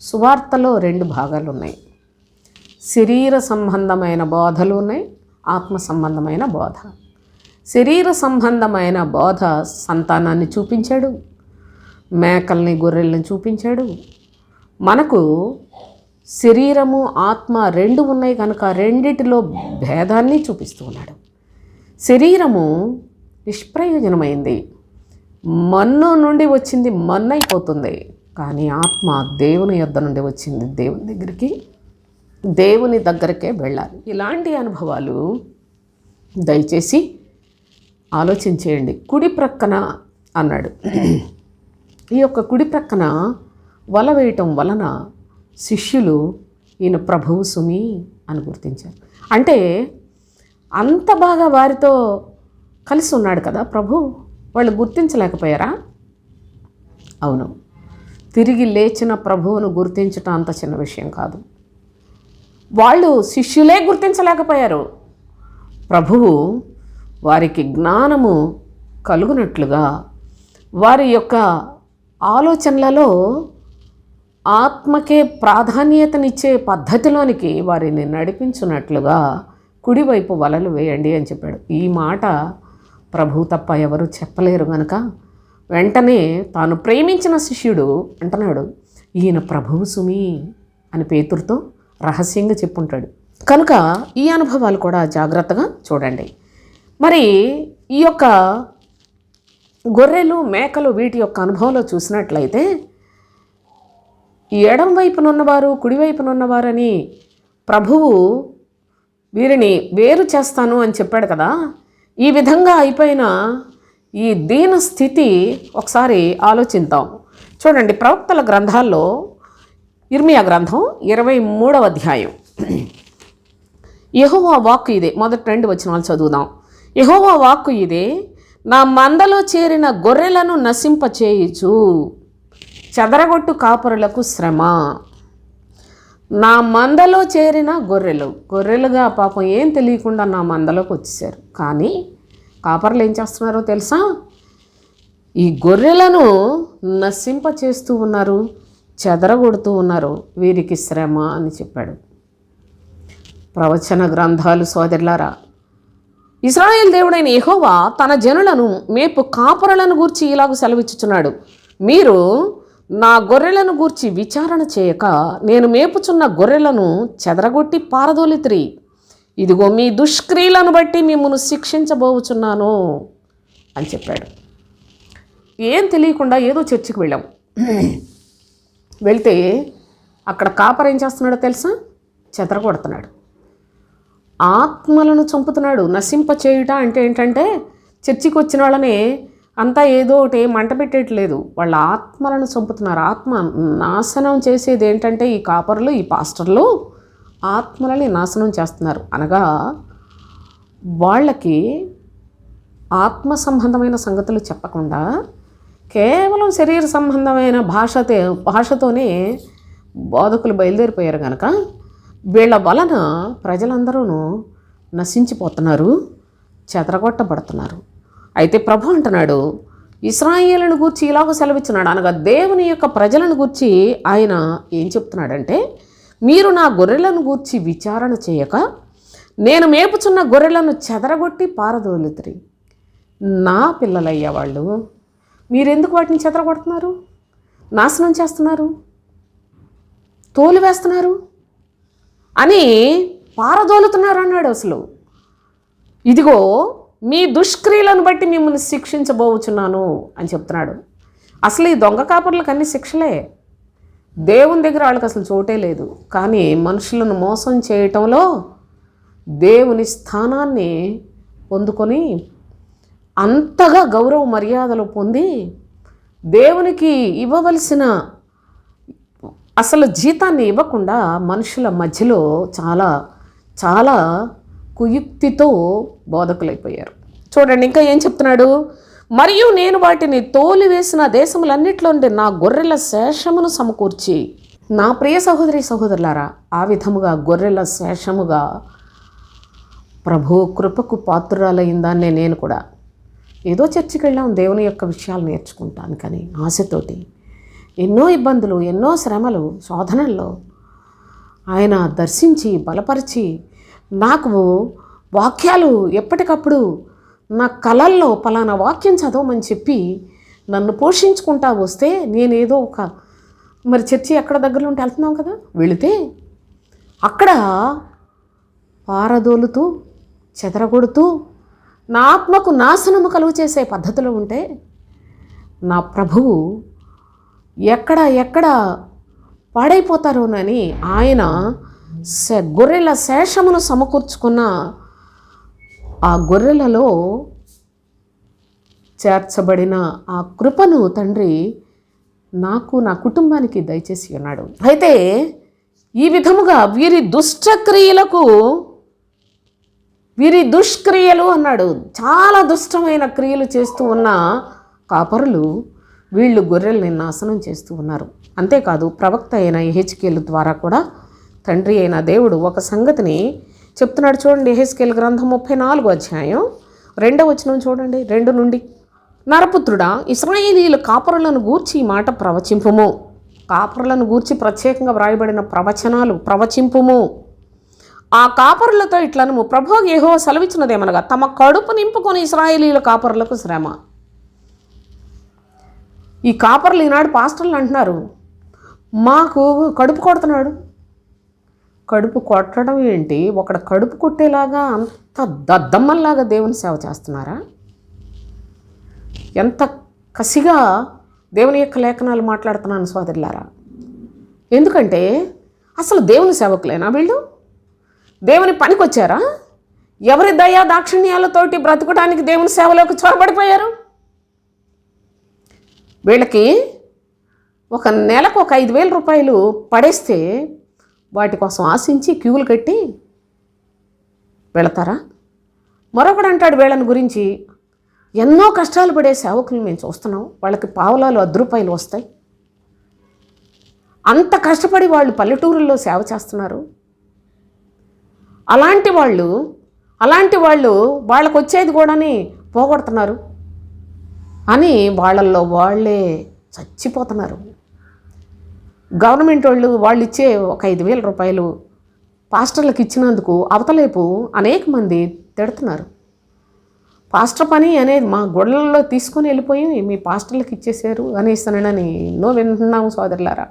సువార్తలో 2 భాగాలు ఉన్నాయి. శరీర సంబంధమైన బోధలు ఉన్నాయి, ఆత్మ సంబంధమైన బోధ. శరీర సంబంధమైన బోధ సంతానాన్ని చూపించాడు, మేకల్ని గొర్రెల్ని చూపించాడు. మనకు శరీరము ఆత్మ 2 ఉన్నాయి కనుక రెండిటిలో భేదాన్ని చూపిస్తూ ఉన్నాడు. శరీరము నిష్ప్రయోజనమైంది, మన్ను నుండి వచ్చింది మన్ను అయిపోతుంది, కానీ ఆత్మ దేవుని యొద్ద నుండి వచ్చింది దేవుని దగ్గరకే వెళ్ళాలి. ఇలాంటి అనుభవాలు దయచేసి ఆలోచించేయండి. కుడి ప్రక్కన అన్నాడు. ఈ యొక్క కుడి ప్రక్కన వల వేయటం వలన శిష్యులు ఈయన ప్రభువు సుమి అని గుర్తించారు. అంటే అంత బాగా వారితో కలిసి ఉన్నాడు కదా ప్రభు, వాళ్ళు గుర్తించలేకపోయారా? అవును, తిరిగి లేచిన ప్రభువును గుర్తించటం అంత చిన్న విషయం కాదు. వాళ్ళు శిష్యులే గుర్తించలేకపోయారు. ప్రభువు వారికి జ్ఞానము కలుగునట్లుగా, వారి యొక్క ఆలోచనలలో ఆత్మకే ప్రాధాన్యతనిచ్చే పద్ధతిలోనికి వారిని నడిపించున్నట్లుగా కుడివైపు వలలు వేయండి అని చెప్పాడు. ఈ మాట ప్రభు తప్ప ఎవరు చెప్పలేరు గనుక వెంటనే తాను ప్రేమించిన శిష్యుడు అంటున్నాడు, ఈయన ప్రభువు సుమి అని పేతురుతో రహస్యంగా చెప్పుంటాడు. కనుక ఈ అనుభవాలు కూడా జాగ్రత్తగా చూడండి. మరి ఈ యొక్క గొర్రెలు మేకలు వీటి యొక్క అనుభవంలో చూసినట్లయితే ఎడం వైపునున్నవారు కుడివైపునున్నవారని ప్రభువు వీరిని వేరు చేస్తాను అని చెప్పాడు కదా. ఈ విధంగా అయిపోయిన ఈ దీన స్థితి ఒకసారి ఆలోచిద్దాం. చూడండి, ప్రవక్తల గ్రంథాల్లో ఇర్మియా గ్రంథం 23వ అధ్యాయం. యెహోవా వాక్కు ఇదే. మొదటి 2 వచనాలు చదువుదాం. యెహోవా వాక్కు ఇదే, నా మందలో చేరిన గొర్రెలను నశింపచేయుచు చెదరగొట్టు కాపరులకు శ్రమ. నా మందలో చేరిన గొర్రెలుగా పాపం ఏం తెలియకుండా నా మందలోకి వచ్చేసారు. కానీ కాపరులు ఏం చేస్తున్నారో తెలుసా? ఈ గొర్రెలను నశింప చేస్తూ ఉన్నారు, చెదరగొడుతూ ఉన్నారు. వీరికి శ్రమ అని చెప్పాడు. ప్రవచన గ్రంథాలు సోదరులారా, ఇశ్రాయేల్ దేవుడైన యెహోవా తన జనులను మేపు కాపరులను గూర్చి ఇలాగ సెలవిచ్చుచున్నాడు, మీరు నా గొర్రెలను గూర్చి విచారణ చేయక నేను మేపుచున్న గొర్రెలను చెదరగొట్టి పారదోలితిరి. ఇదిగో మీ దుష్క్రియలను బట్టి మిమ్మల్ని శిక్షించబోచున్నాను అని చెప్పాడు. ఏం తెలియకుండా ఏదో చర్చికి వెళ్ళాం. వెళ్తే అక్కడ కాపర్ ఏం చేస్తున్నాడో తెలుసా? చెదరగొడుతున్నాడు, ఆత్మలను చంపుతున్నాడు. నశింప చేయుట అంటే ఏంటంటే చర్చికి వచ్చిన వాళ్ళని అంతా ఏదో ఒకటి మంట పెట్టేయట్లేదు, వాళ్ళ ఆత్మలను చంపుతున్నారు. ఆత్మ నాశనం చేసేది ఏంటంటే ఈ కాపర్లు, ఈ పాస్టర్లు ఆత్మలని నాశనం చేస్తున్నారు. అనగా వాళ్ళకి ఆత్మ సంబంధమైన సంగతులు చెప్పకుండా కేవలం శరీర సంబంధమైన భాషతోనే బోధకులు బయలుదేరిపోయారు కనుక వీళ్ళ వలన ప్రజలందరూ నశించిపోతున్నారు, చెదరగొట్టబడుతున్నారు. అయితే ప్రభు అంటున్నాడు, ఇశ్రాయేలును గూర్చి ఇలాగ సెలవిస్తున్నాడు. అనగా దేవుని యొక్క ప్రజలను గూర్చి ఆయన ఏం చెప్తున్నాడంటే, మీరు నా గొర్రెలను గూర్చి విచారణ చేయక నేను మేపుచున్న గొర్రెలను చెదరగొట్టి పారదోలుతురి. నా పిల్లలయ్యా వాళ్ళు, మీరెందుకు వాటిని చెదరగొడుతున్నారు, నాశనం చేస్తున్నారు, తోలివేస్తున్నారు అని పారదోలుతున్నారు అన్నాడు. అసలు ఇదిగో మీ దుష్క్రియలను బట్టి మిమ్మల్ని శిక్షించబోచున్నాను అని చెప్తున్నాడు. అసలు ఈ దొంగ కాపర్లకు అన్ని శిక్షలే. దేవుని దగ్గర వాళ్ళకి అసలు చోటే లేదు. కానీ మనుషులను మోసం చేయటంలో దేవుని స్థానాన్ని పొందుకొని అంతగా గౌరవ మర్యాదలు పొంది దేవునికి ఇవ్వవలసిన అసలు జీతాన్ని ఇవ్వకుండా మనుషుల మధ్యలో చాలా చాలా కుయుక్తితో బోధకులైపోయారు. చూడండి ఇంకా ఏం చెప్తున్నాడు, మరియు నేను వాటిని తోలివేసిన దేశములన్నిట్లో నుండి నా గొర్రెల శేషమును సమకూర్చి. నా ప్రియ సహోదరి సహోదరులారా, ఆ విధముగా గొర్రెల శేషముగా ప్రభు కృపకు పాత్రురాలైందాన్నే నేను కూడా. ఏదో చర్చికి వెళ్ళాం దేవుని యొక్క విషయాలు నేర్చుకుంటాను కానీ ఆశతోటి ఎన్నో ఇబ్బందులు, ఎన్నో శ్రమలు, శోధనల్లో ఆయన దర్శించి బలపరిచి నాకు వాక్యాలు ఎప్పటికప్పుడు నా కళల్లో పలానా వాక్యం చదవమని చెప్పి నన్ను పోషించుకుంటా వస్తే నేనేదో మరి చర్చి ఎక్కడ దగ్గరలో ఉంటే వెళ్తున్నాం కదా, వెళితే అక్కడ పారదోలుతూ చెదరగొడుతూ నా ఆత్మకు నాశనము కలుగు చేసే పద్ధతిలో ఉంటే నా ప్రభువు ఎక్కడ పాడైపోతారోనని ఆయన గొర్రెల శేషమును సమకూర్చుకున్న ఆ గొర్రెలలో చేర్చబడిన ఆ కృపను తండ్రి నాకు, నా కుటుంబానికి దయచేసి ఉన్నాడు. అయితే ఈ విధముగా వీరి దుష్క్రియలు అన్నాడు. చాలా దుష్టమైన క్రియలు చేస్తూ ఉన్న కాపరులు వీళ్ళు గొర్రెల్ని నాశనం చేస్తూ ఉన్నారు. అంతేకాదు ప్రవక్త అయిన యెహెజ్కేలు ద్వారా కూడా తండ్రి అయిన దేవుడు ఒక సంగతిని చెప్తున్నాడు. చూడండి, యెహెజ్కేలు గ్రంథం 34వ అధ్యాయం 2వ వచనం చూడండి. 2 నుండి, నరపుత్రుడా, ఇశ్రాయేలీయుల కాపరులను గూర్చి ఈ మాట ప్రవచింపుము. కాపరులను గూర్చి ప్రత్యేకంగా వ్రాయబడిన ప్రవచనాలు ప్రవచింపుము. ఆ కాపరులతో ఇట్లనము, ప్రభువు యెహోవా సెలవిచ్చినదేమనగా, తమ కడుపు నింపుకొని ఇశ్రాయేలీయుల కాపరులకు శ్రమ. ఈ కాపర్లు ఈనాడు పాస్టర్లు అంటున్నారు, మాకు కడుపు కొడుతున్నాడు. కడుపు కొట్టడం ఏంటి? ఒకడు కడుపు కొట్టేలాగా అంత దద్దమ్మల్లాగా దేవుని సేవ చేస్తున్నారా? ఎంత కసిగా దేవుని యొక్క లేఖనాలు మాట్లాడుతున్నాను సోదరులారా. ఎందుకంటే అసలు దేవుని సేవకులేనా వీళ్ళు? దేవుని పనికొచ్చారా? ఎవరి దయా దాక్షిణ్యాలతోటి బ్రతకడానికి దేవుని సేవలోకి చొరబడిపోయారు? వీళ్ళకి ఒక నెలకు ఒక 5,000 రూపాయలు పడేస్తే వాటి కోసం ఆశించి క్యూలు కట్టి వెళతారా? మరొకడు అంటాడు వీళ్ళని గురించి, ఎన్నో కష్టాలు పడే సేవకులు మేము చూస్తున్నాం, వాళ్ళకి పావలాలు 10 రూపాయలు వస్తాయి. అంత కష్టపడి వాళ్ళు పల్లెటూరుల్లో సేవ చేస్తున్నారు. అలాంటి వాళ్ళు వాళ్ళకు వచ్చేది కూడాని పోగొడుతున్నారు అని వాళ్ళల్లో వాళ్ళే చచ్చిపోతున్నారు. గవర్నమెంట్ వాళ్ళు ఇచ్చే ఒక 5,000 రూపాయలు పాస్టర్లకు ఇచ్చినందుకు అవతలేపు అనేక మంది తిడుతున్నారు. పాస్టర్ పని అనేది మా గొడవల్లో తీసుకొని వెళ్ళిపోయి మీ పాస్టర్లకు ఇచ్చేసారు అనేస్తానని ఎన్నో వింటున్నాము సోదరులారా.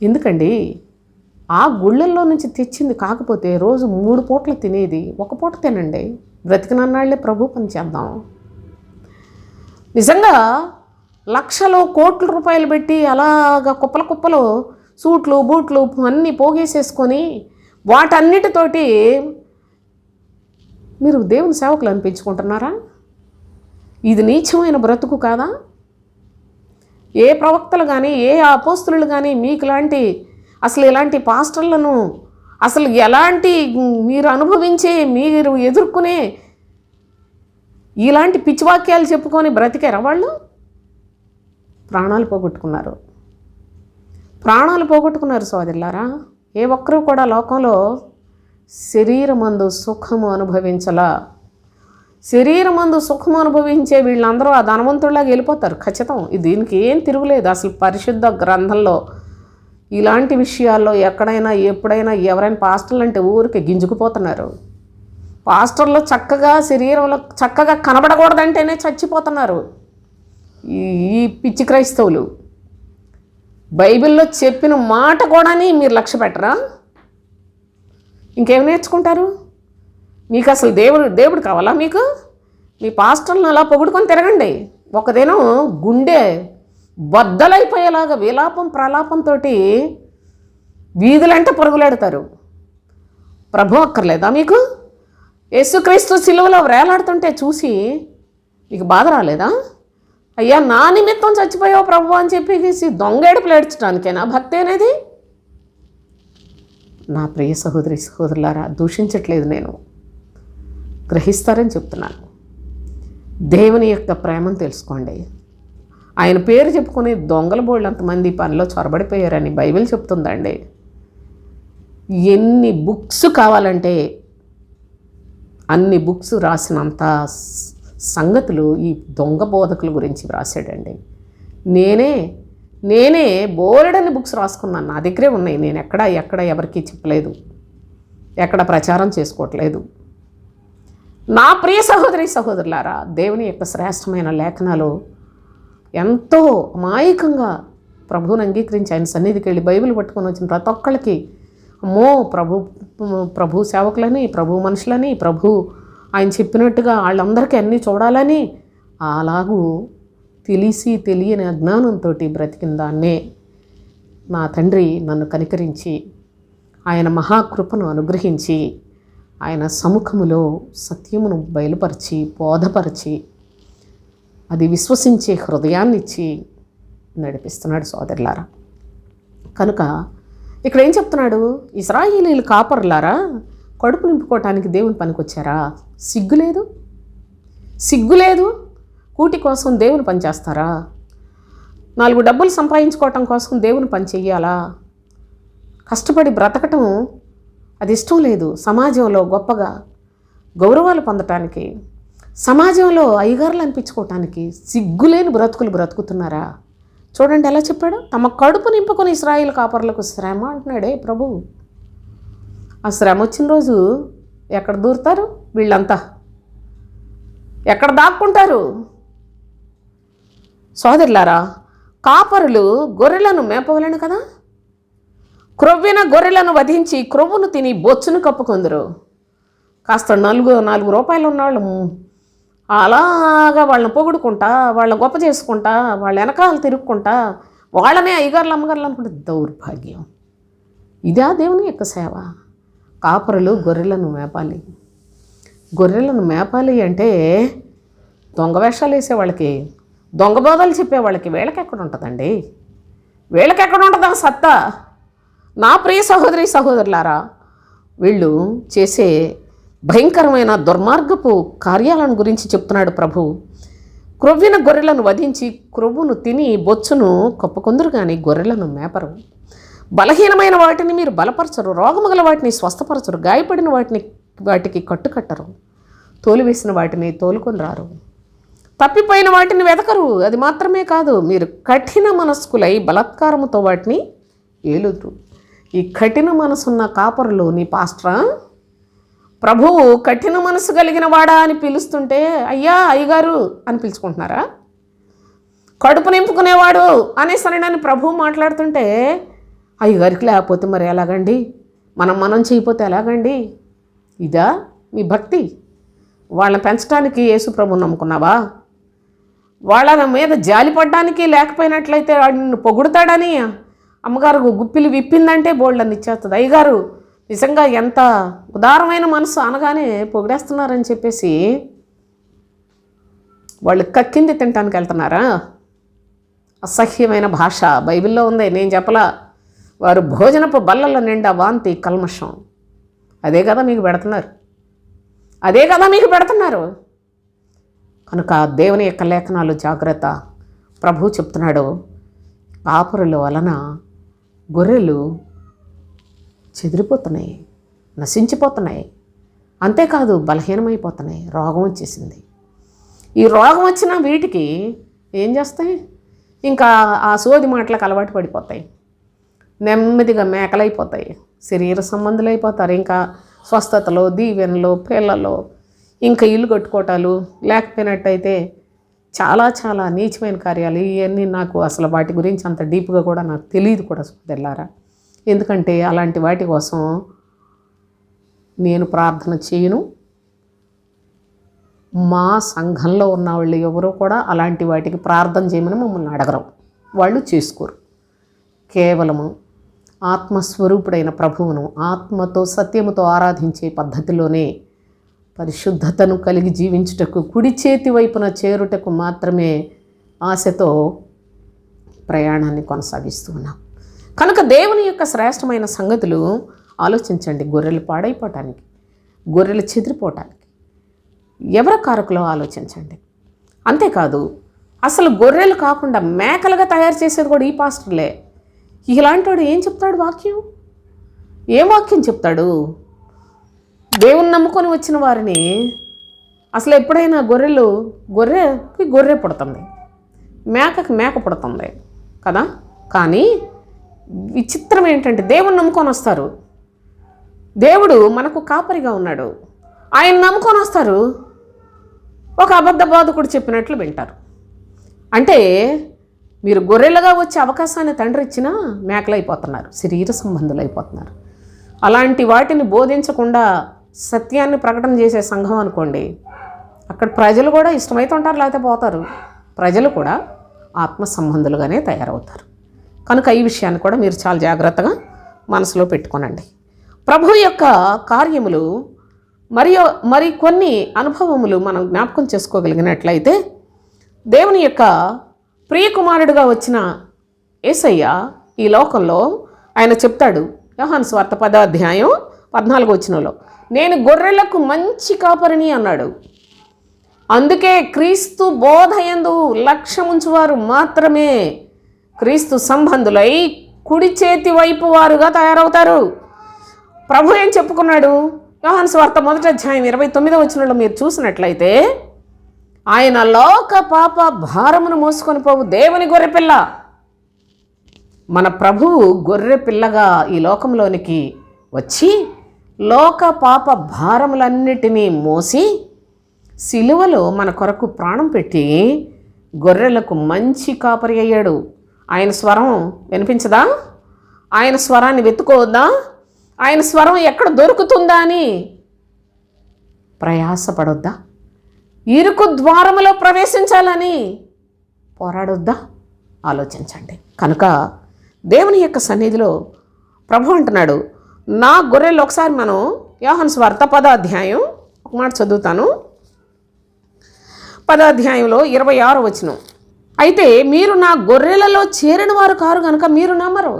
ఎందుకండి? ఆ గుళ్ళల్లో నుంచి తెచ్చింది కాకపోతే రోజు 3 పూటలు తినేది 1 పూట తినండి. బ్రతికినన్నాళ్లే ప్రభు పని చేద్దాం. నిజంగా లక్షలు కోట్ల రూపాయలు పెట్టి అలాగా కుప్పలు సూట్లు బూట్లు అన్నీ పోగేసేసుకొని వాటన్నిటితోటి మీరు దేవుని సేవకులు అనిపించుకుంటున్నారా? ఇది నీచమైన బ్రతుకు కాదా? ఏ ప్రవక్తలు కానీ ఏ అపోస్తులు కానీ మీకు అసలు ఇలాంటి పాస్టర్లను అసలు ఎలాంటి మీరు అనుభవించే మీరు ఎదుర్కొనే ఇలాంటి పిచ్చివాక్యాలు చెప్పుకొని బ్రతికారా? వాళ్ళు ప్రాణాలు పోగొట్టుకున్నారు సోదరులారా. ఏ ఒక్కరూ కూడా లోకంలో శరీరమందు సుఖము అనుభవించలా. శరీరమందు సుఖము అనుభవించే వీళ్ళందరూ ఆ ధనవంతుల్లాగా వెళ్ళిపోతారు ఖచ్చితం. దీనికి ఏం తిరుగులేదు. అసలు పరిశుద్ధ గ్రంథంలో ఇలాంటి విషయాల్లో ఎక్కడైనా ఎప్పుడైనా ఎవరైనా పాస్టర్లు అంటే ఊరికి గింజుకుపోతున్నారు. పాస్టర్లు చక్కగా శరీరంలో చక్కగా కనబడకూడదంటేనే చచ్చిపోతున్నారు ఈ పిచ్చి క్రైస్తవులు. బైబిల్లో చెప్పిన మాట కూడాని మీరు లక్ష్య పెట్టరా? ఇంకేం నేర్చుకుంటారు? మీకు అసలు దేవుడు కావాలా? మీకు మీ పాస్టర్లను అలా పొగుడుకొని తిరగండి. ఒక దినం గుండె బద్దలైపోయేలాగా విలాపం ప్రలాపంతో వీధులంటే పరుగులాడతారు. ప్రభు అక్కర్లేదా మీకు? యేసుక్రీస్తు సిలువలో వేలాడుతుంటే చూసి మీకు బాధ రాలేదా? అయ్యా నా నిమిత్తం చచ్చిపోయావు ప్రభు అని చెప్పేసి దొంగేడుపులు ఏడ్చడానికేనా భక్తి అనేది? నా ప్రియ సహోదరులారా, దూషించట్లేదు, నేను గ్రహిస్తారని చెప్తున్నాను. దేవుని యొక్క ప్రేమను తెలుసుకోండి. ఆయన పేరు చెప్పుకునే దొంగల బోళ్ళు అంతమంది పనిలో చొరబడిపోయారని బైబిల్ చెప్తుందండి. ఎన్ని బుక్స్ కావాలంటే అన్ని బుక్స్ రాసినంత సంగతులు ఈ దొంగ బోధకుల గురించి రాశాడండి. నేనే బోలెడని బుక్స్ రాసుకున్నాను, నా దగ్గరే ఉన్నాయి. నేను ఎక్కడ ఎవరికి చెప్పలేదు, ఎక్కడ ప్రచారం చేసుకోవట్లేదు. నా ప్రియ సహోదరులారా, దేవుని యొక్క శ్రేష్టమైన లేఖనాలు ఎంతో అమాయకంగా ప్రభువుని అంగీకరించి ఆయన సన్నిధికి వెళ్ళి బైబిల్ పట్టుకొని వచ్చిన ప్రతి ఒక్కళ్ళకి అమ్మో ప్రభు సేవకులని, ప్రభు మనుషులని, ప్రభు ఆయన చెప్పినట్టుగా వాళ్ళందరికీ అన్నీ చూడాలని అలాగూ తెలిసి తెలియని అజ్ఞానంతో బ్రతికిన దాన్నే నా తండ్రి నన్ను కనికరించి ఆయన మహాకృపను అనుగ్రహించి ఆయన సముఖములో సత్యమును బయలుపరిచి బోధపరిచి అది విశ్వసించే హృదయాన్ని ఇచ్చి నడిపిస్తున్నాడు సోదరులారా. కనుక ఇక్కడ ఏం చెప్తున్నాడు? ఇశ్రాయేలీయులు కాపరులారా, కడుపు నింపుకోవటానికి దేవుని పనికొచ్చారా? సిగ్గులేదు. కూటి కోసం దేవుని పని చేస్తారా? 4 డబ్బులు సంపాదించుకోవటం కోసం దేవుని పని చెయ్యాలా? కష్టపడి బ్రతకటం అది ఇష్టం లేదు. సమాజంలో గొప్పగా గౌరవాలు పొందటానికి, సమాజంలో అయ్యగారులు అనిపించుకోవటానికి సిగ్గులేని బ్రతుకులు బ్రతుకుతున్నారా? చూడండి ఎలా చెప్పాడు. తమ కడుపు నింపుకొని ఇశ్రాయేలు కాపరులకు శ్రమ అంటున్నాడే ప్రభు. ఆ శ్రమ వచ్చిన రోజు ఎక్కడ దూరుతారు వీళ్ళంతా? ఎక్కడ దాక్కుంటారు? సోదరులారా, కాపరులు గొర్రెలను మేపవలను కదా. క్రొవ్విన గొర్రెలను వధించి క్రొవ్వును తిని బొచ్చును కప్పుకుందరు. కాస్త 4 రూపాయలు ఉన్నవాళ్ళు అలాగా వాళ్ళని పొగుడుకుంటా, వాళ్ళని గొప్ప చేసుకుంటా, వాళ్ళ వెనకాల తిరుగుకుంటా, వాళ్ళనే అయ్యగారులు అమ్మగారులు అనుకుంటే దౌర్భాగ్యం. ఇదా దేవుని యొక్క సేవ? కాపరులు గొర్రెలను మేపాలి అంటే దొంగ వేషాలు వేసే వాళ్ళకి, దొంగ బోధలు చెప్పే వాళ్ళకి వీళ్ళకెక్కడ ఉంటుందండి? వీళ్ళకెక్కడ ఉంటుందా సత్తా? నా ప్రియ సహోదరి సహోదరులారా, వీళ్ళు చేసే భయంకరమైన దుర్మార్గపు కార్యాలను గురించి చెప్తున్నాడు ప్రభు. క్రొవ్విన గొర్రెలను వధించి క్రొవ్వును తిని బొచ్చును కప్పుకొందరు కానీ గొర్రెలను మేపరు. బలహీనమైన వాటిని మీరు బలపరచరు, రోగముగల వాటిని స్వస్థపరచరు, గాయపడిన వాటికి కట్టుకట్టరు, తోలివేసిన వాటిని తోలుకొని రారు, తప్పిపోయిన వాటిని వెతకరు. అది మాత్రమే కాదు, మీరు కఠిన మనస్కులై బలాత్కారముతో వాటిని ఏలుదురు. ఈ కఠిన మనసున్న కాపరులు నీ పాస్టరా? ప్రభువు కఠిన మనసు కలిగిన వాడా అని పిలుస్తుంటే అయ్యా అయ్యగారు అని పిలుచుకుంటున్నారా? కడుపు నింపుకునేవాడు అనేసరినని ప్రభువు మాట్లాడుతుంటే అయ్యగారికి లేకపోతే మరి ఎలాగండి? మనం చేయకపోతే ఎలాగండి? ఇదా మీ భక్తి? వాళ్ళని పెంచడానికి యేసు ప్రభువుని నమ్ముకున్నావా? వాళ్ళ మీద జాలిపడ్డానికి లేకపోయినట్లయితే వాడు నిన్ను పొగుడుతాడని అమ్మగారు గుప్పిలు విప్పిందంటే బోల్డని ఇచ్చేస్తుంది. అయ్యగారు నిజంగా ఎంత ఉదారమైన మనసు అనగానే పొగిడేస్తున్నారని చెప్పేసి వాళ్ళు కక్కింది తినటానికి వెళ్తున్నారా? అసహ్యమైన భాష బైబిల్లో ఉంది, నేను చెప్పలా. వారు భోజనపు బల్లల నిండా వాంతి కల్మషం. అదే కదా మీకు పెడుతున్నారు. కనుక దేవుని యొక్క లేఖనాలు జాగ్రత్త. ప్రభు చెప్తున్నాడు, కాపరుల వలన గొర్రెలు చెదిరిపోతున్నాయి, నశించిపోతున్నాయి. అంతేకాదు బలహీనమైపోతున్నాయి. రోగం వచ్చేసింది. ఈ రోగం వచ్చిన వీటికి ఏం చేస్తాయి? ఇంకా ఆ సోది మాటలకు అలవాటు పడిపోతాయి, నెమ్మదిగా మేకలైపోతాయి, శరీర సంబంధులు అయిపోతారు. ఇంకా స్వస్థతలో, దీవెనలో, పిల్లలు, ఇంకా ఇల్లు కట్టుకోవటాలు, లేకపోయినట్టయితే చాలా చాలా నీచమైన కార్యాలు. ఇవన్నీ నాకు అసలు వాటి గురించి అంత డీప్గా కూడా నాకు తెలియదు కూడా సోదరులారా. ఎందుకంటే అలాంటి వాటి కోసం నేను ప్రార్థన చేయను. మా సంఘంలో ఉన్న వాళ్ళు ఎవరూ కూడా అలాంటి వాటికి ప్రార్థన చేయమని మమ్మల్ని అడగరు, వాళ్ళు చేసుకోరు. కేవలము ఆత్మస్వరూపుడైన ప్రభువును ఆత్మతో సత్యముతో ఆరాధించే పద్ధతిలోనే పరిశుద్ధతను కలిగి జీవించుటకు, కుడి చేతి వైపున చేరుటకు మాత్రమే ఆశతో ప్రయాణాన్ని కొనసాగిస్తూ ఉన్నాం. కనుక దేవుని యొక్క శ్రేష్టమైన సంగతులు ఆలోచించండి. గొర్రెలు పాడైపోవటానికి, గొర్రెలు చెదిరిపోవటానికి ఎవరి కారకులో ఆలోచించండి. అంతేకాదు అసలు గొర్రెలు కాకుండా మేకలుగా తయారు చేసేది కూడా ఈ పాస్టర్లే. ఇలాంటి వాడు ఏం చెప్తాడు? ఏం వాక్యం చెప్తాడు? దేవుని నమ్ముకొని వచ్చిన వారిని అసలు ఎప్పుడైనా గొర్రెకి గొర్రె పుడుతుంది, మేకకి మేక పుడుతుంది కదా. కానీ విచిత్రం ఏంటంటే దేవుని నమ్ముకొని వస్తారు, దేవుడు మనకు కాపరిగా ఉన్నాడు, ఆయన నమ్ముకొని వస్తారు, ఒక అబద్ధ బోధకుడు చెప్పినట్లు వింటారు. అంటే మీరు గొర్రెలుగా వచ్చే అవకాశాన్ని తండ్రి ఇచ్చినా మేకలైపోతున్నారు, శరీర సంబంధులు అయిపోతున్నారు. అలాంటి వాటిని బోధించకుండా సత్యాన్ని ప్రకటన చేసే సంఘం అనుకోండి, అక్కడ ప్రజలు కూడా ఇష్టమైతే ఉంటారు, లేకపోతే పోతారు. ప్రజలు కూడా ఆత్మ సంబంధులుగానే తయారవుతారు. కనుక ఈ విషయాన్ని కూడా మీరు చాలా జాగ్రత్తగా మనసులో పెట్టుకోనండి. ప్రభు యొక్క కార్యములు మరి కొన్ని అనుభవములు మనం జ్ఞాపకం చేసుకోగలిగినట్లయితే, దేవుని యొక్క ప్రియకుమారుడుగా వచ్చిన యేసయ్య ఈ లోకంలో ఆయన చెప్తాడు, యోహాను సువార్త 10వ అధ్యాయం 14వ వచనంలో, నేను గొర్రెలకు మంచి కాపరిని అన్నాడు. అందుకే క్రీస్తు బోధయందు లక్ష్యముంచువారు మాత్రమే క్రీస్తు సంబంధులై కుడి చేతి వైపు వారుగా తయారవుతారు. ప్రభు ఏం చెప్పుకున్నాడు? యోహాను సువార్త 1వ అధ్యాయం 29వ వచనంలో మీరు చూసినట్లయితే, ఆయన లోక పాప భారమును మోసుకొని పోవు దేవుని గొర్రెపిల్ల. మన ప్రభువు గొర్రె పిల్లగా ఈ లోకంలోనికి వచ్చి లోక పాప భారములన్నిటినీ మోసి సిలువలో మన కొరకు ప్రాణం పెట్టి గొర్రెలకు మంచి కాపరి అయ్యాడు. ఆయన స్వరం వినిపించదా? ఆయన స్వరాన్ని వెతుకోవద్దా? ఆయన స్వరం ఎక్కడ దొరుకుతుందా అని ప్రయాసపడొద్దా? ఇరుకు ద్వారములో ప్రవేశించాలని పోరాడొద్దా? ఆలోచించండి. కనుక దేవుని యొక్క సన్నిధిలో ప్రభు అంటున్నాడు, నా గొర్రెలు. ఒకసారి మనం యోహాను సువార్త 10వ అధ్యాయం ఒక మాట చదువుతాను. 10వ అధ్యాయంలో 26వ వచనం, అయితే మీరు నా గొర్రెలలో చేరిన వారు కారు కనుక మీరు నమ్మరు.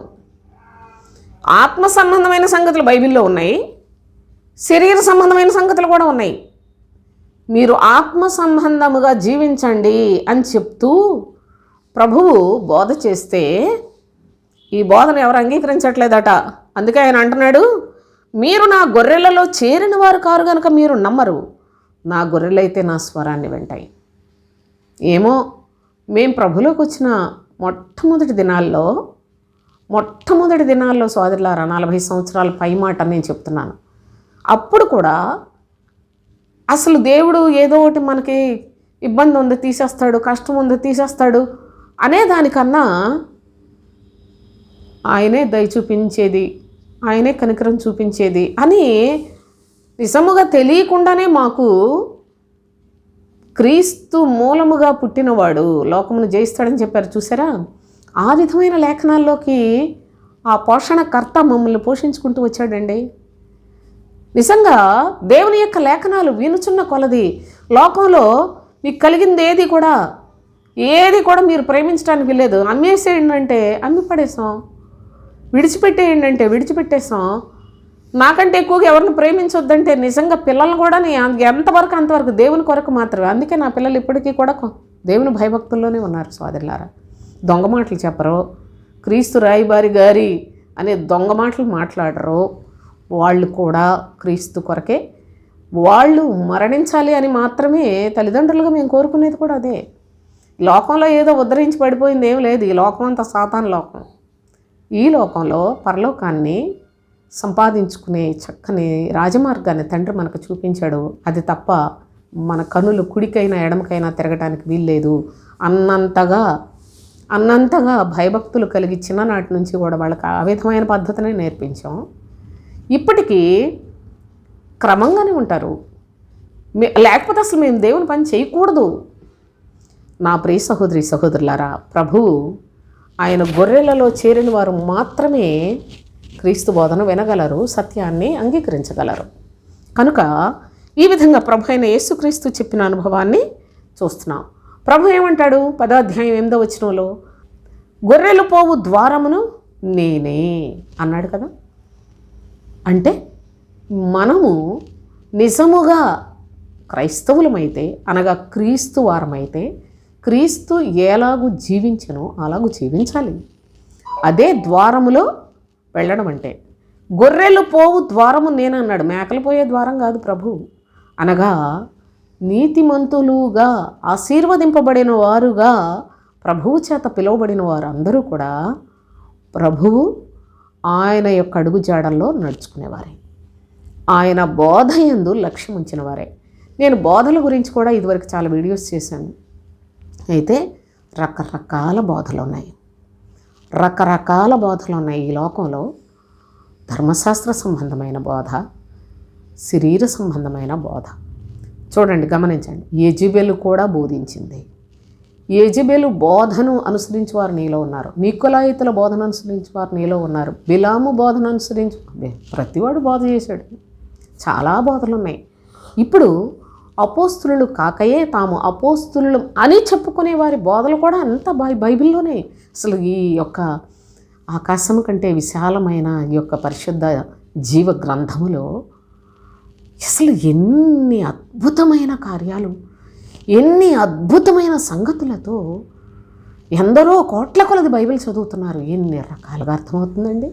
ఆత్మ సంబంధమైన సంగతులు బైబిల్లో ఉన్నాయి, శరీర సంబంధమైన సంగతులు కూడా ఉన్నాయి. మీరు ఆత్మ సంబంధముగా జీవించండి అని చెప్తూ ప్రభువు బోధ చేస్తే ఈ బోధను ఎవరు అంగీకరించట్లేదట. అందుకే ఆయన అంటున్నాడు, మీరు నా గొర్రెలలో చేరిన వారు కారు కనుక మీరు నమ్మరు. నా గొర్రెలైతే నా స్వరాన్ని వింటాయి. ఏమో, మేము ప్రభులోకి వచ్చిన మొట్టమొదటి దినాల్లో సోదరులారా, 40 సంవత్సరాల పై మాట నేను చెప్తున్నాను. అప్పుడు కూడా అసలు దేవుడు ఏదో ఒకటి మనకి ఇబ్బంది ఉంది తీసేస్తాడు, కష్టం ఉంది తీసేస్తాడు అనే దానికన్నా ఆయనే దయ చూపించేది, ఆయనే కనికరం చూపించేది అని నిజముగా తెలియకుండానే మాకు క్రీస్తు మూలముగా పుట్టినవాడు లోకమును జయిస్తాడని చెప్పారు చూసారా? ఆ విధమైన లేఖనాల్లోకి ఆ పోషణకర్త మమ్మల్ని పోషించుకుంటూ వచ్చాడండి. నిజంగా దేవుని యొక్క లేఖనాలు వినుచున్న కొలది లోకంలో మీకు కలిగింది ఏది కూడా మీరు ప్రేమించడానికి లేదు. అమ్మేసేయండి అంటే అమ్మి పడేసాం, విడిచిపెట్టేయండి అంటే విడిచిపెట్టేసాం. నాకంటే ఎక్కువగా ఎవరిని ప్రేమించొద్దంటే నిజంగా పిల్లల్ని కూడా ఎంతవరకు అంతవరకు దేవుని కొరకు మాత్రమే. అందుకే నా పిల్లలు ఇప్పటికీ కూడా దేవుని భయభక్తుల్లోనే ఉన్నారు సోదరులారా. దొంగ మాటలు చెప్పరు, క్రీస్తు రాయబారి గారి అనే దొంగ మాటలు మాట్లాడరు. వాళ్ళు కూడా క్రీస్తు కొరకే వాళ్ళు మరణించాలి అని మాత్రమే తల్లిదండ్రులుగా మేము కోరుకునేది కూడా అదే. లోకంలో ఏదో ఉద్ధరించి పడిపోయింది ఏం లేదు. ఈ లోకం అంతా సాతాను లోకం. ఈ లోకంలో పరలోకాన్ని సంపాదించుకునే చక్కని రాజమార్గాన్ని తండ్రి మనకు చూపించాడు. అది తప్ప మన కనులు కుడికైనా ఎడమకైనా తిరగటానికి వీల్లేదు అన్నంతగా భయభక్తులు కలిగి చిన్ననాటి నుంచి కూడా వాళ్ళకి ఆ విధమైన పద్ధతినే నేర్పించాం. ఇప్పటికీ క్రమంగానే ఉంటారు. లేకపోతే అసలు మేము దేవుని పని చేయకూడదు. నా ప్రియ సహోదరి సహోదరులారా, ప్రభువు ఆయన గొర్రెలలో చేరిన వారు మాత్రమే క్రీస్తు బోధన వినగలరు, సత్యాన్ని అంగీకరించగలరు. కనుక ఈ విధంగా ప్రభు అయిన యేసుక్రీస్తు చెప్పిన అనుభవాన్ని చూస్తున్నాం. ప్రభు ఏమంటాడు? 10వ అధ్యాయం 8వ వచనంలో, గొర్రెలు పోవు ద్వారమును నేనే అన్నాడు కదా. అంటే మనము నిజముగా క్రైస్తవులమైతే, అనగా క్రీస్తు వారమైతే, క్రీస్తు ఎలాగూ జీవించనో అలాగూ జీవించాలి. అదే ద్వారములో వెళ్ళడం అంటే. గొర్రెలు పోవు ద్వారము నేనన్నాడు, మేకలు పోయే ద్వారం కాదు ప్రభు. అనగా నీతిమంతులుగా ఆశీర్వదింపబడిన వారుగా ప్రభువు చేత పిలువబడిన వారు అందరూ కూడా ప్రభువు ఆయన యొక్క అడుగుజాడల్లో నడుచుకునేవారే, ఆయన బోధ యందు లక్ష్యం ఉంచిన వారే. నేను బోధల గురించి కూడా ఇదివరకు చాలా వీడియోస్ చేశాను. అయితే రకరకాల బోధలు ఉన్నాయి ఈ లోకంలో. ధర్మశాస్త్ర సంబంధమైన బోధ, శరీర సంబంధమైన బోధ. చూడండి, గమనించండి. యెజెబెలు కూడా బోధించింది. యెజెబెలు బోధను అనుసరించి వారు నీలో ఉన్నారు, నికొలాయితుల బోధన అనుసరించి వారు నీలో ఉన్నారు, బిలాము బోధన అనుసరించి ప్రతివాడు బోధ చేశాడు. చాలా బోధలు ఉన్నాయి. ఇప్పుడు అపోస్తులు కాకయే తాము అపోస్తులు అని చెప్పుకునే వారి బోధలు కూడా అంత బైబిల్లోనే. అసలు ఈ యొక్క ఆకాశం కంటే విశాలమైన ఈ యొక్క పరిశుద్ధ జీవ గ్రంథములో అసలు ఎన్ని అద్భుతమైన కార్యాలు, ఎన్ని అద్భుతమైన సంగతులతో ఎందరో కోట్ల కొలది బైబిల్ చదువుతున్నారు. ఎన్ని రకాలుగా అర్థమవుతుందండి,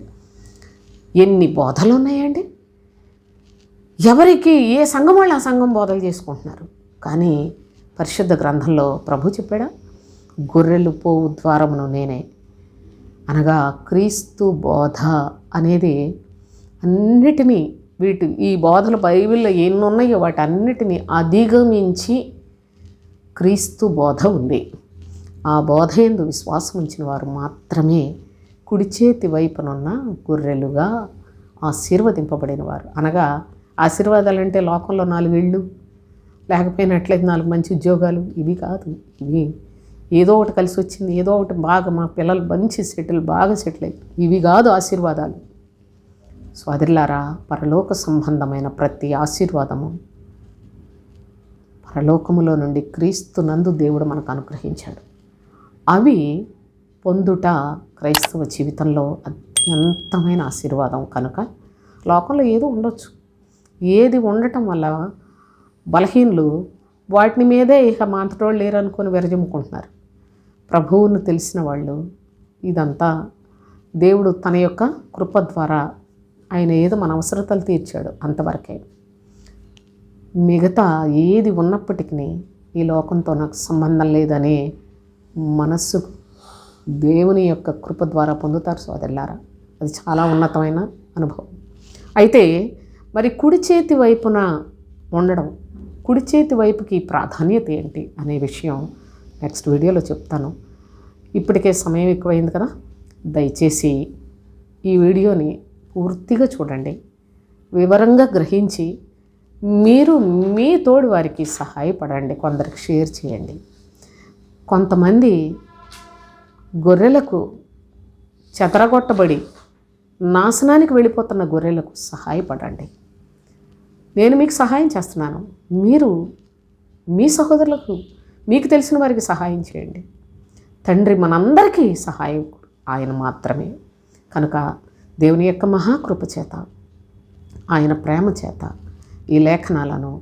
ఎన్ని బోధలు ఉన్నాయండి. ఎవరికి ఏ సంఘం వాళ్ళు ఆ సంఘం బోధలు చేసుకుంటున్నారు. కానీ పరిశుద్ధ గ్రంథంలో ప్రభు చెప్పాడా, గొర్రెలు పోవు ద్వారమును నేనే, అనగా క్రీస్తు బోధ అనేది అన్నిటినీ ఈ బోధలు బైబిల్లో ఎన్ని ఉన్నాయో వాటి అన్నిటినీ అధిగమించి క్రీస్తు బోధ ఉంది. ఆ బోధ యందు విశ్వాసం ఉంచిన వారు మాత్రమే కుడి చేతి వైపునున్న గొర్రెలుగా ఆశీర్వదింపబడిన వారు. అనగా ఆశీర్వాదాలు అంటే లోకంలో 4 ఇళ్ళు, లేకపోయినట్లయితే 4 మంచి ఉద్యోగాలు, ఇవి కాదు. ఇవి ఏదో ఒకటి కలిసి వచ్చింది, ఏదో ఒకటి బాగా మా పిల్లలు మంచి బాగా సెటిల్ అయ్యి, ఇవి కాదు ఆశీర్వాదాలు. సోదరులారా, పరలోక సంబంధమైన ప్రతి ఆశీర్వాదము పరలోకములో నుండి క్రీస్తు నందు దేవుడు మనకు అనుగ్రహించాడు. అవి పొందుట క్రైస్తవ జీవితంలో అత్యంతమైన ఆశీర్వాదం. కనుక లోకంలో ఏదో ఉండొచ్చు, ఏది ఉండటం వల్ల బలహీనులు వాటిని మీదే ఇక మాంతటోళ్ళు లేరు అనుకొని విరజిమ్ముకుంటున్నారు. ప్రభువును తెలిసిన వాళ్ళు ఇదంతా దేవుడు తన యొక్క కృప ద్వారా ఆయన ఏదో మన అవసరతలు తీర్చాడు, అంతవరకే. మిగతా ఏది ఉన్నప్పటికీ ఈ లోకంతో నాకు సంబంధం లేదనే మనస్సు దేవుని యొక్క కృప ద్వారా పొందుతారు సోదరులారా. అది చాలా ఉన్నతమైన అనుభవం. అయితే మరి కుడి చేతి వైపున ఉండడం, కుడి చేతి వైపుకి ప్రాధాన్యత ఏంటి అనే విషయం నెక్స్ట్ వీడియోలో చెప్తాను. ఇప్పటికే సమయం ఎక్కువైంది కదా, దయచేసి ఈ వీడియోని పూర్తిగా చూడండి, వివరంగా గ్రహించి మీరు మీ తోడి వారికి సహాయపడండి, కొందరికి షేర్ చేయండి. కొంతమంది గొర్రెలకు చెదరగొట్టబడి నాశనానికి వెళ్ళిపోతున్న గొర్రెలకు సహాయపడండి. నేను మీకు సహాయం చేస్తున్నాను, మీరు మీ సహోదరులకు మీకు తెలిసిన వారికి సహాయం చేయండి. తండ్రి మనందరికీ సహాయకుడు ఆయన మాత్రమే. కనుక దేవుని యొక్క మహాకృప చేత, ఆయన ప్రేమ చేత ఈ లేఖనాలను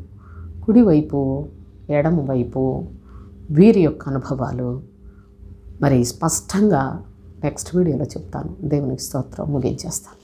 కుడివైపు ఎడమ వైపు వీరి యొక్క అనుభవాలు మరి స్పష్టంగా నెక్స్ట్ వీడియోలో చెప్తాను. దేవునికి స్తోత్రం. ముగించేస్తాను.